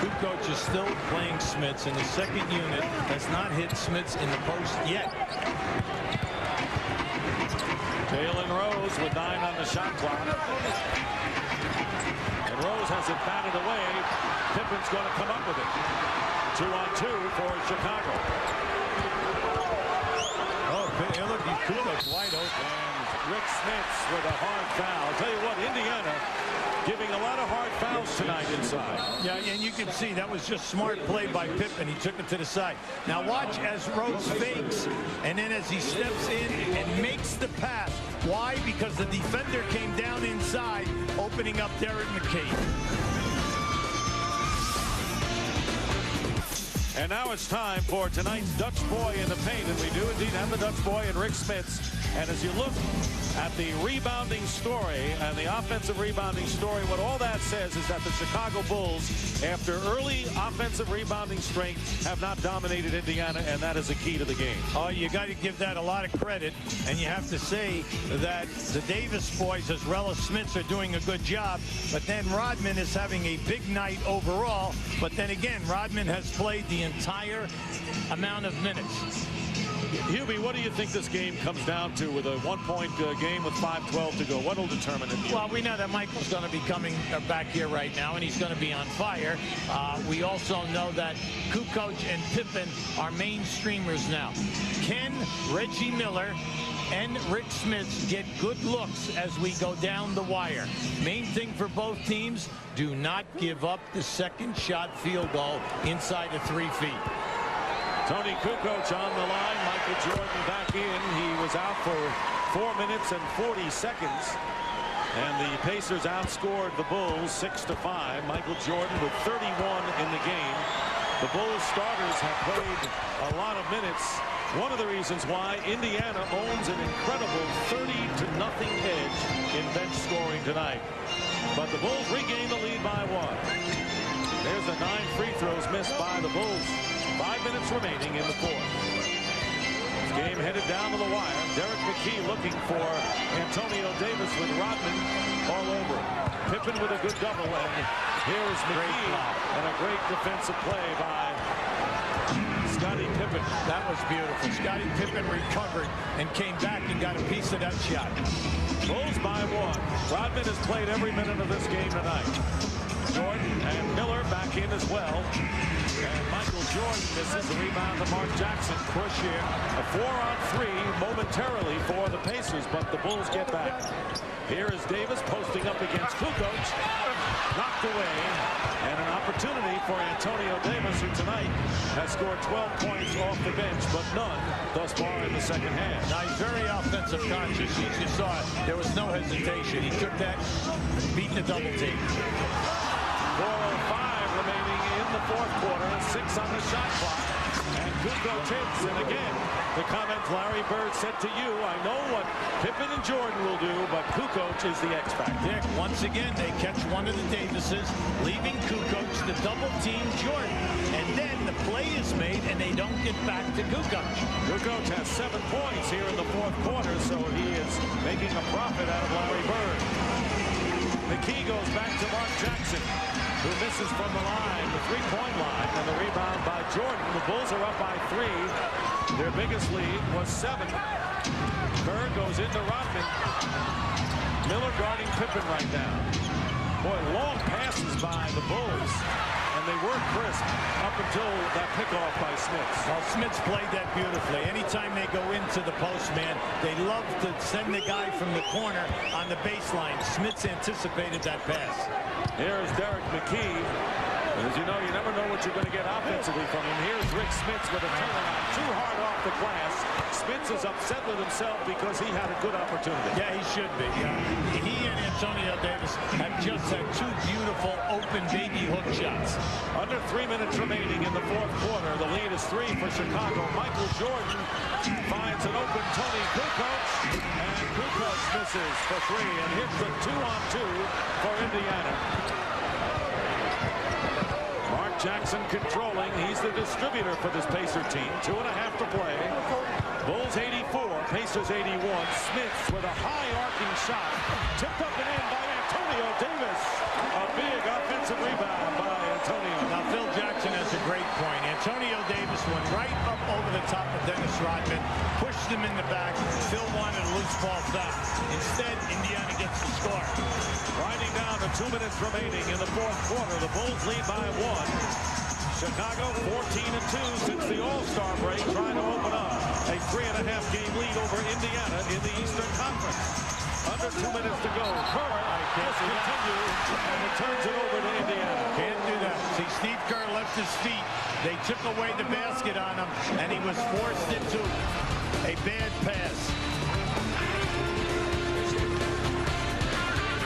Kukoc is still playing Smits, and the second unit has not hit Smits in the post yet. Jalen Rose with 9 on the shot clock. And Rose has it batted away. Pippen's going to come up with it. 2-on-2 for Chicago. Oh, look, Kukoc wide open. And Rick Smits with a hard foul. I'll tell you what, Indiana giving a lot of hard fouls tonight inside. Yeah, and you can see that was just smart play by Pippen. He took it to the side. Now watch as Rose fakes, and then as he steps in and makes the pass. Why? Because the defender came down inside, opening up Derek McKee. And now it's time for tonight's Dutch Boy in the paint. And we do indeed have the Dutch Boy and Rick Smits. And as you look at the rebounding story and the offensive rebounding story, what all that says is that the Chicago Bulls, after early offensive rebounding strength, have not dominated Indiana, and that is a key to the game. Oh, you got to give that a lot of credit, and you have to say that the Davis boys, as well as Smits, are doing a good job. But then Rodman is having a big night overall. But then again, Rodman has played the entire amount of minutes. Hubie, what do you think this game comes down to with a 1-point game with 5:12 to go? What will determine it? Well, we know that Michael's going to be coming back here right now, and he's going to be on fire. We also know that Kukoc and Pippen are mainstreamers now. Can Reggie Miller and Rick Smits get good looks as we go down the wire? Main thing for both teams, do not give up the second shot field goal inside of 3 feet. Tony Kukoc on the line. Michael Jordan back in. He was out for 4 minutes and 40 seconds. And the Pacers outscored the Bulls 6-5. Michael Jordan with 31 in the game. The Bulls starters have played a lot of minutes. One of the reasons why Indiana owns an incredible 30-0 edge in bench scoring tonight. But the Bulls regain the lead by 1. There's the 9 free throws missed by the Bulls. 5 minutes remaining in the fourth. This game headed down to the wire. Derek McKee looking for Antonio Davis with Rodman all over. Pippen with a good double, and here is McKee and a great defensive play by Scottie Pippen. That was beautiful. Scottie Pippen recovered and came back and got a piece of that shot. Bulls by 1. Rodman has played every minute of this game tonight. Jordan and Miller back in as well. And Michael Jordan misses the rebound to Mark Jackson. Push here. A 4-on-3 momentarily for the Pacers, but the Bulls get back. Here is Davis posting up against Kukoc. Knocked away. And an opportunity for Antonio Davis, who tonight has scored 12 points off the bench, but none thus far in the second half. Now, he's very offensive conscious. You saw it. There was no hesitation. He took that, beating the double team. 4:05 remaining in the fourth quarter. 6 on the shot clock. And Kukoc hits. And again, the comment Larry Bird said to you, I know what Pippen and Jordan will do, but Kukoc is the X factor. Dick, once again, they catch one of the Davises, leaving Kukoc to double team Jordan. And then the play is made, and they don't get back to Kukoc. Kukoc has 7 points here in the fourth quarter, so he is making a profit out of Larry Bird. McKee goes back to Mark Jackson, who misses from the line, the three-point line, and the rebound by Jordan. The Bulls are up by 3. Their biggest lead was 7. Kerr goes into Rodman. Miller guarding Pippen right now. Boy, long passes by the Bulls, and they were crisp up until that pickoff by Smits. Well, Smits played that beautifully. Anytime they go into the post, man, they love to send the guy from the corner on the baseline. Smits anticipated that pass. Here's Derek McKee. As you know, you never know what you're going to get offensively from him. Here's Rick Smits with a turnaround. Too hard off the glass. Smits is upset with himself because he had a good opportunity. Yeah, he should be. He and Antonio Davis have just had two beautiful open baby hook shots. Under 3 minutes remaining in the fourth quarter. The lead is 3 for Chicago. Michael Jordan finds an open Tony Kukoc, and Kukoc misses for 3 and hits the 2-on-2 for Indiana. Mark Jackson controlling. He's the distributor for this Pacer team. 2.5 to play. Bulls 84, Pacers 81. Smits with a high arcing shot. Tipped up and in by Antonio Davis. A big offensive rebound by Antonio. Now Phil Jackson has a great point. Antonio Davis went right up over the top of Dennis Rodman, pushed him in the back. Phil wanted a loose ball foul. Instead, Indiana gets the score. Winding down to 2 minutes remaining in the fourth quarter. The Bulls lead by 1. Chicago 14-2 since the All-Star break, trying to open up a 3.5-game lead over Indiana in the Eastern Conference. Under 2 minutes to go. Kerr just continues, and it turns it over to Indiana. Can't do that. See, Steve Kerr left his feet. They took away the basket on him, and he was forced into a bad pass.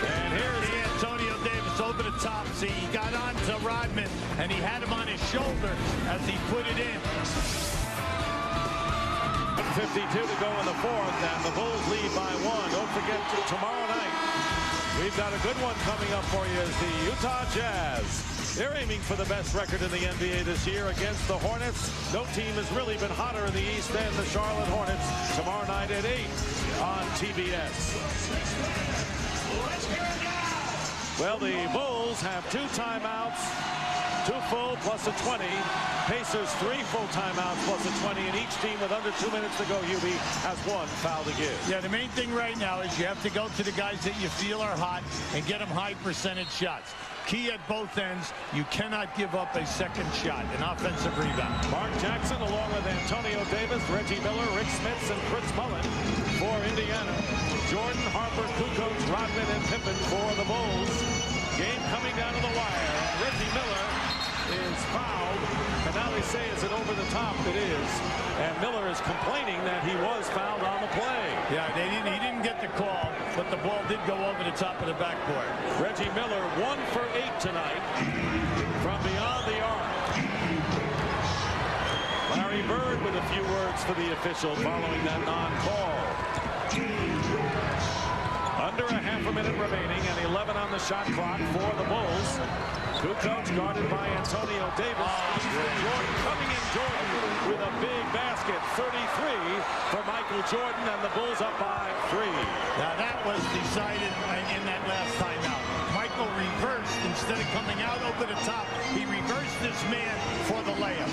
And here's Antonio Davis over the top. See, he got on to Rodman, and he had him on his shoulder as he put it in. 52 to go in the fourth, and the Bulls lead by 1. Don't forget, tomorrow night, we've got a good one coming up for you as the Utah Jazz. They're aiming for the best record in the NBA this year against the Hornets. No team has really been hotter in the East than the Charlotte Hornets. Tomorrow night at 8 on TBS. Well, the Bulls have 2 timeouts, 2 full plus a 20. Pacers 3 full timeouts plus a 20, and each team with under 2 minutes to go, UB, has 1 foul to give. Yeah, the main thing right now is you have to go to the guys that you feel are hot and get them high percentage shots. Key at both ends, you cannot give up a second shot, an offensive rebound. Mark Jackson along with Antonio Davis, Reggie Miller, Rick Smits, and Chris Mullin for Indiana. Jordan, Harper, Kukoc, Rodman, and Pippen for the Bulls. Game coming down to the wire. Reggie Miller is fouled, and now they say, is it over the top? It is. And Miller is complaining that he was fouled on the play. Yeah, he didn't get the call, but the ball did go over the top of the backboard. Reggie Miller 1 for 8 tonight from beyond the arc. Larry Bird with a few words for the official following that non-call. Under a half a minute remaining and 11 on the shot clock for the Bulls. Kukoc guarded by Antonio Davis. Jordan coming in. Jordan with a big basket. 33 for Michael Jordan, and the Bulls up by 3. Now that was decided in that last timeout. Michael reversed instead of coming out over the top. He reversed his man for the layup.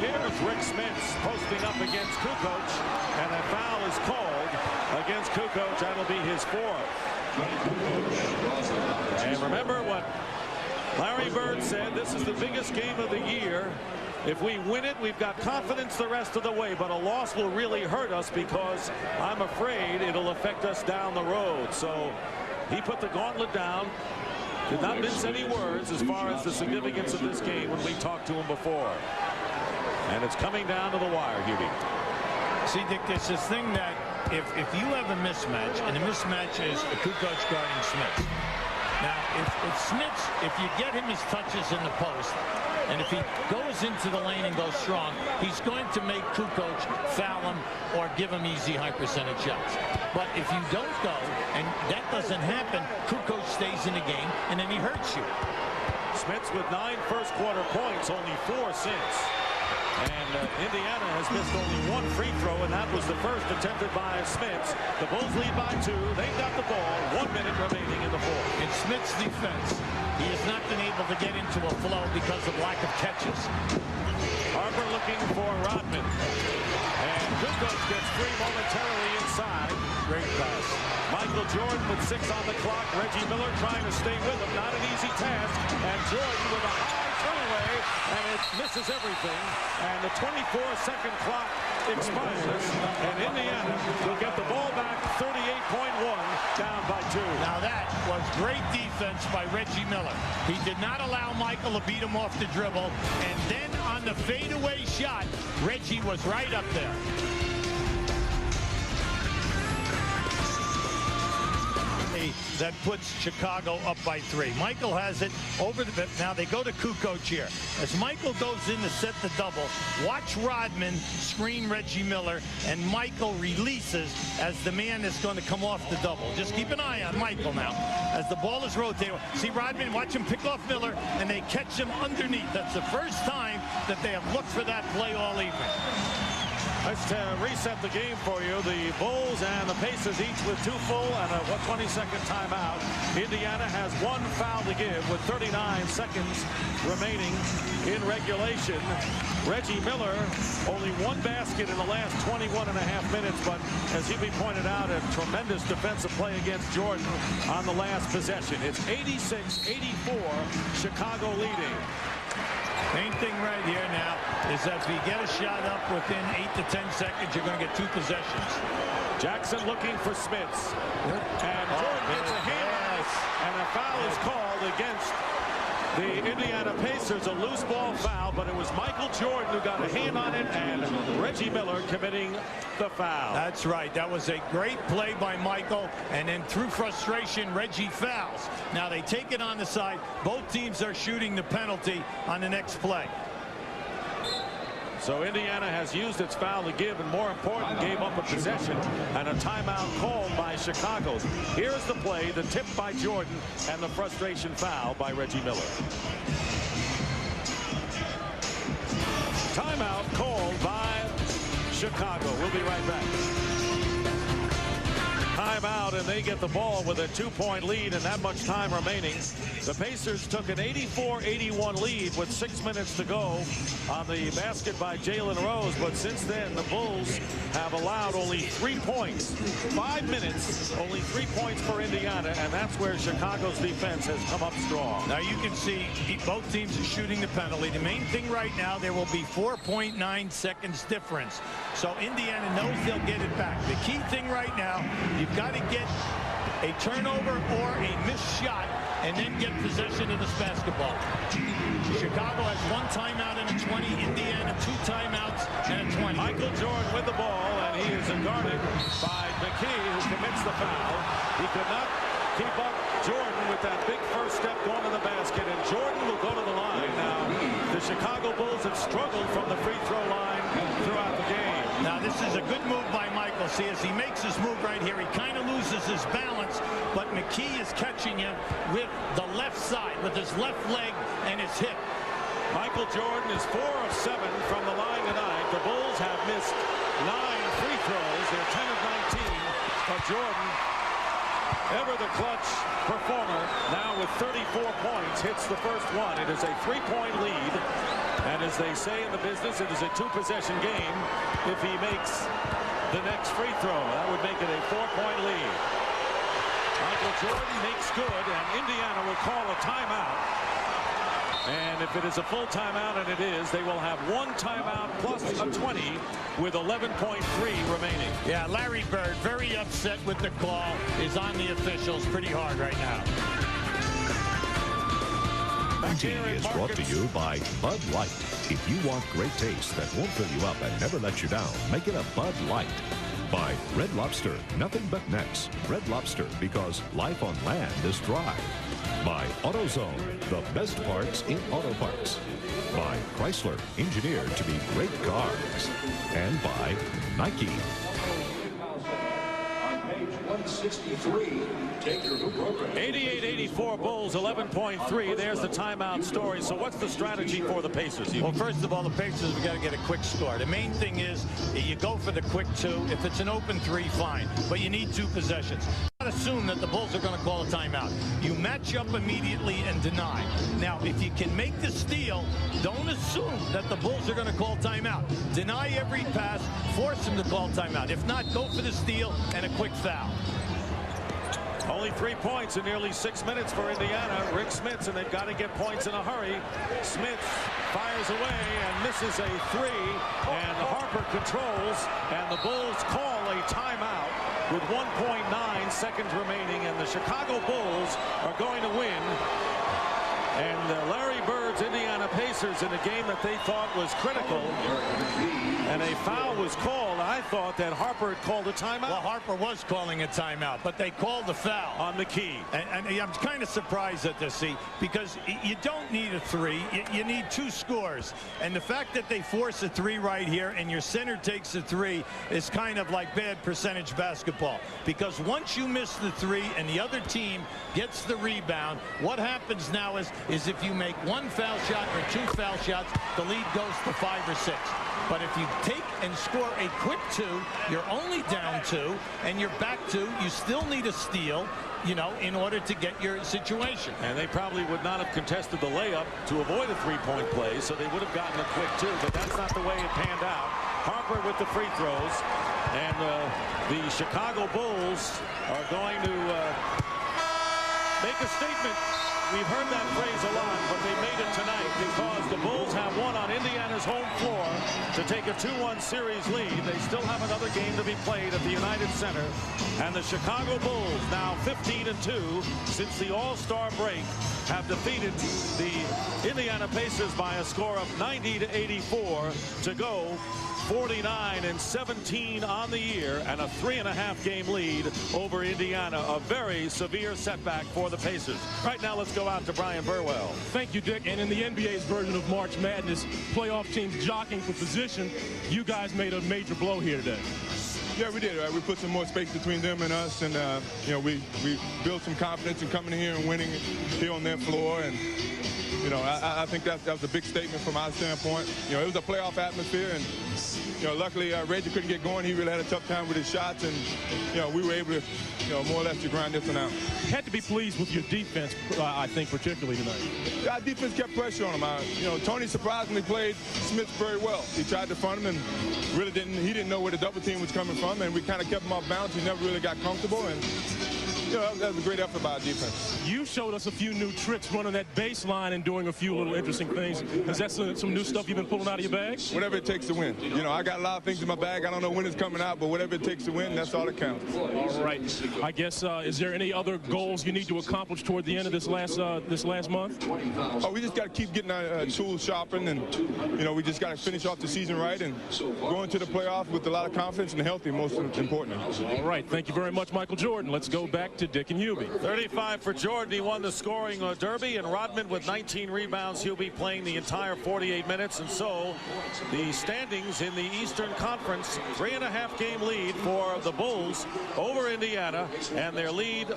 Here's Rick Smits posting up against Kukoc, and a foul is called against Kukoc. That'll be his 4th. And remember what Larry Bird said, this is the biggest game of the year. If we win it, we've got confidence the rest of the way, but a loss will really hurt us because I'm afraid it'll affect us down the road. So he put the gauntlet down, did not mince any words as far as the significance of this game when we talked to him before. And it's coming down to the wire, Hubie. See, Dick, there's this thing that if you have a mismatch, and the mismatch is Kukoc guarding Smits. Now, if Smits, if you get him his touches in the post, and if he goes into the lane and goes strong, he's going to make Kukoc foul him or give him easy high percentage shots. But if you don't go, and that doesn't happen, Kukoc stays in the game, and then he hurts you. Smits with 9 first quarter points, only 4 since. And Indiana has missed only 1 free throw, and that was the first attempted by Smits. The Bulls lead by 2. They've got the ball. 1 minute remaining in the fourth. In Smits' defense, he has not been able to get into a flow because of lack of catches. Harper looking for Rodman. And Kukoc gets free momentarily inside. Great pass. Michael Jordan with 6 on the clock. Reggie Miller trying to stay with him. Not an easy task. And Jordan with a high away, and it misses everything. And the 24-second clock expires, and Indiana will get the ball back 38.1, down by 2. Now that was great defense by Reggie Miller. He did not allow Michael to beat him off the dribble, and then on the fadeaway shot, Reggie was right up there. That puts Chicago up by 3. Michael has it over the bit. Now they go to Kukoc here. As Michael goes in to set the double, watch Rodman screen Reggie Miller, and Michael releases as the man is going to come off the double. Just keep an eye on Michael now as the ball is rotating. See Rodman, watch him pick off Miller, and they catch him underneath. That's the first time that they have looked for that play all evening. Let's reset the game for you. The Bulls and the Pacers each with 2 full and a 20-second timeout. Indiana has 1 foul to give with 39 seconds remaining in regulation. Reggie Miller, only 1 basket in the last 21.5 minutes, but as Hubie pointed out, a tremendous defensive play against Jordan on the last possession. It's 86-84, Chicago leading. Main thing right here now is that if you get a shot up within 8 to 10 seconds, you're going to get 2 possessions. Jackson looking for Smits. And Jordan gets a hand on it, and a foul is called against the Indiana Pacers. A loose ball foul, but it was Michael Jordan who got a hand on it, and Reggie Miller committing the foul. That's right. That was a great play by Michael, and then through frustration, Reggie fouls. Now they take it on the side. Both teams are shooting the penalty on the next play. So Indiana has used its foul to give, and more important, gave up a possession and a timeout called by Chicago. Here's the play, the tip by Jordan, and the frustration foul by Reggie Miller. Timeout called by Chicago. We'll be right back. Timeout, and they get the ball with a 2-point lead and that much time remaining. The Pacers took an 84-81 lead with 6 minutes to go on the basket by Jalen Rose, but since then the Bulls have allowed only 3 points. 5 minutes, only 3 points for Indiana, and that's where Chicago's defense has come up strong. Now you can see both teams are shooting the penalty. The main thing right now, there will be 4.9 seconds difference. So Indiana knows they'll get it back. The key thing right now, you've got to get a turnover or a missed shot and then get possession of this basketball. Chicago has 1 timeout and a 20. Indiana 2 timeouts and a 20. Michael Jordan with the ball, and he is guarded by McKee, who commits the foul. He could not keep up Jordan with that big first step going to the basket, and Jordan will go to the line. Now, the Chicago Bulls have struggled from the free throw line throughout the game. Now, this is a good move by Michael. See, as he makes his move right here, he kind of loses his balance, but McKee is catching him with the left side, with his left leg and his hip. Michael Jordan is 4 of 7 from the line tonight. The Bulls have missed 9 free throws. They're 10 of 19. But Jordan, ever the clutch performer, now with 34 points, hits the first one. It is a 3-point lead. And as they say in the business, it is a 2-possession game. If he makes the next free throw, that would make it a 4-point lead. Michael Jordan makes good, and Indiana will call a timeout. And if it is a full timeout, and it is, they will have 1 timeout plus a 20 with 11.3 remaining. Yeah, Larry Bird, very upset with the call, is on the officials pretty hard right now. Is brought to you by Bud Light. If you want great taste that won't fill you up and never let you down, make it a Bud Light. By Red Lobster, nothing but nets. Red Lobster, because life on land is dry. By AutoZone, the best parts in auto parts. By Chrysler, engineered to be great cars. And by Nike. 88-84 Bulls, 11.3. There's the timeout story. So what's the strategy for the Pacers? Well, first of all, the Pacers, we got to get a quick score. The main thing is you go for the quick 2. If it's an open 3, fine. But you need 2 possessions. Not assume that the Bulls are going to call a timeout. You match up immediately and deny. Now, if you can make the steal, don't assume that the Bulls are going to call timeout. Deny every pass, force them to call timeout. If not, go for the steal and a quick foul. Only 3 points in nearly 6 minutes for Indiana. Rick Smits, and they've got to get points in a hurry. Smits fires away and misses a 3, and Harper controls, and the Bulls call a timeout with 1.9 seconds remaining, and the Chicago Bulls are going to win. And Larry Bird's Indiana Pacers, in a game that they thought was critical, and a foul was called. I thought that Harper had called a timeout. Well, Harper was calling a timeout, but they called the foul on McKee. And I'm kind of surprised at this, see, because you don't need a 3. You need 2 scores. And the fact that they force a 3 right here and your center takes a 3 is kind of like bad percentage basketball. Because once you miss the 3 and the other team gets the rebound, what happens now is if you make 1 foul shot or 2 foul shots, the lead goes to 5 or 6. But if you take and score a quick 2, you're only down 2, and you're back 2. You still need a steal, you know, in order to get your situation. And they probably would not have contested the layup to avoid a 3-point play, so they would have gotten a quick 2, but that's not the way it panned out. Harper with the free throws, and the Chicago Bulls are going to make a statement. We've heard that phrase a lot, but they made it tonight because the Bulls have won on Indiana's home floor to take a 2-1 series lead. They still have another game to be played at the United Center. And the Chicago Bulls, now 15-2 since the All-Star break, have defeated the Indiana Pacers by a score of 90-84 to go 49-17 on the year, and a 3.5-game lead over Indiana. A very severe setback for the Pacers. Right now, let's go out to Brian Burwell. Thank you, Dick. And in the NBA's version of March Madness, playoff teams jockeying for position, you guys made a major blow here today. Yeah, we did. Right? We put some more space between them and us, and you know, we built some confidence in coming in here and winning here on their floor. And you know, I think that was a big statement from our standpoint. You know, it was a playoff atmosphere, and you know, luckily Reggie couldn't get going. He really had a tough time with his shots, and you know, we were able to, you know, more or less to grind this one out. Had to be pleased with your defense, I think, particularly tonight. Yeah, our defense kept pressure on him. You know, Tony surprisingly played Smith very well. He tried to front him and really didn't. He didn't know where the double team was coming from, and we kind of kept him off balance. He never really got comfortable, and you know, that was a great effort by our defense. You showed us a few new tricks running that baseline and doing a few little interesting things. Is that some new stuff you've been pulling out of your bag? Whatever it takes to win. You know, I got a lot of things in my bag. I don't know when it's coming out, but whatever it takes to win, that's all that counts. All right. I guess, is there any other goals you need to accomplish toward the end of this last month? Oh, we just got to keep getting our tools sharpened, and, you know, we just got to finish off the season right and go into the playoffs with a lot of confidence and healthy, most importantly. All right. Thank you very much, Michael Jordan. Let's go back to Dick and Hubie. 35 for Jordan. He won the scoring derby, and Rodman with 19 rebounds. He'll be playing the entire 48 minutes, and so the standings in the Eastern Conference, 3.5-game lead for the Bulls over Indiana, and their lead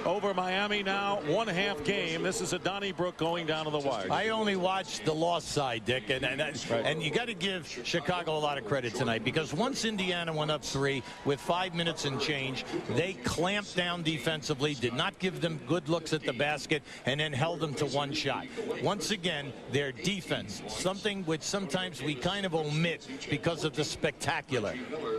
over Miami now 1/2 game. This is a Donnybrook going down to the wire. I only watched the loss side, Dick, and you got to give Chicago a lot of credit tonight, because once Indiana went up 3 with 5 minutes and change, they clamped down defensively, did not give them good looks at the basket, and then held them to 1 shot. Once again, their defense, something which sometimes we kind of omit because of the spectacular.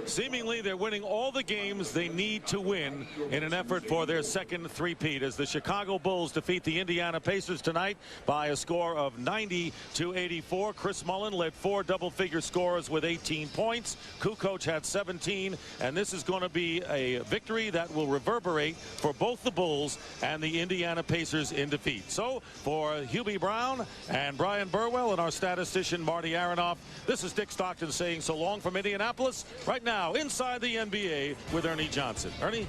Seemingly, they're winning all the games they need to win in an effort for their second three-peat, as the Chicago Bulls defeat the Indiana Pacers tonight by a score of 90-84. Chris Mullin led 4 double-figure scorers with 18 points. Kukoc had 17, and this is going to be a victory that will reverberate for both the Bulls and the Indiana Pacers in defeat. So, for Hubie Brown and Brian Burwell and our statistician Marty Aronoff, this is Dick Stockton saying so long from Indianapolis. Right now, inside the NBA with Ernie Johnson. Ernie?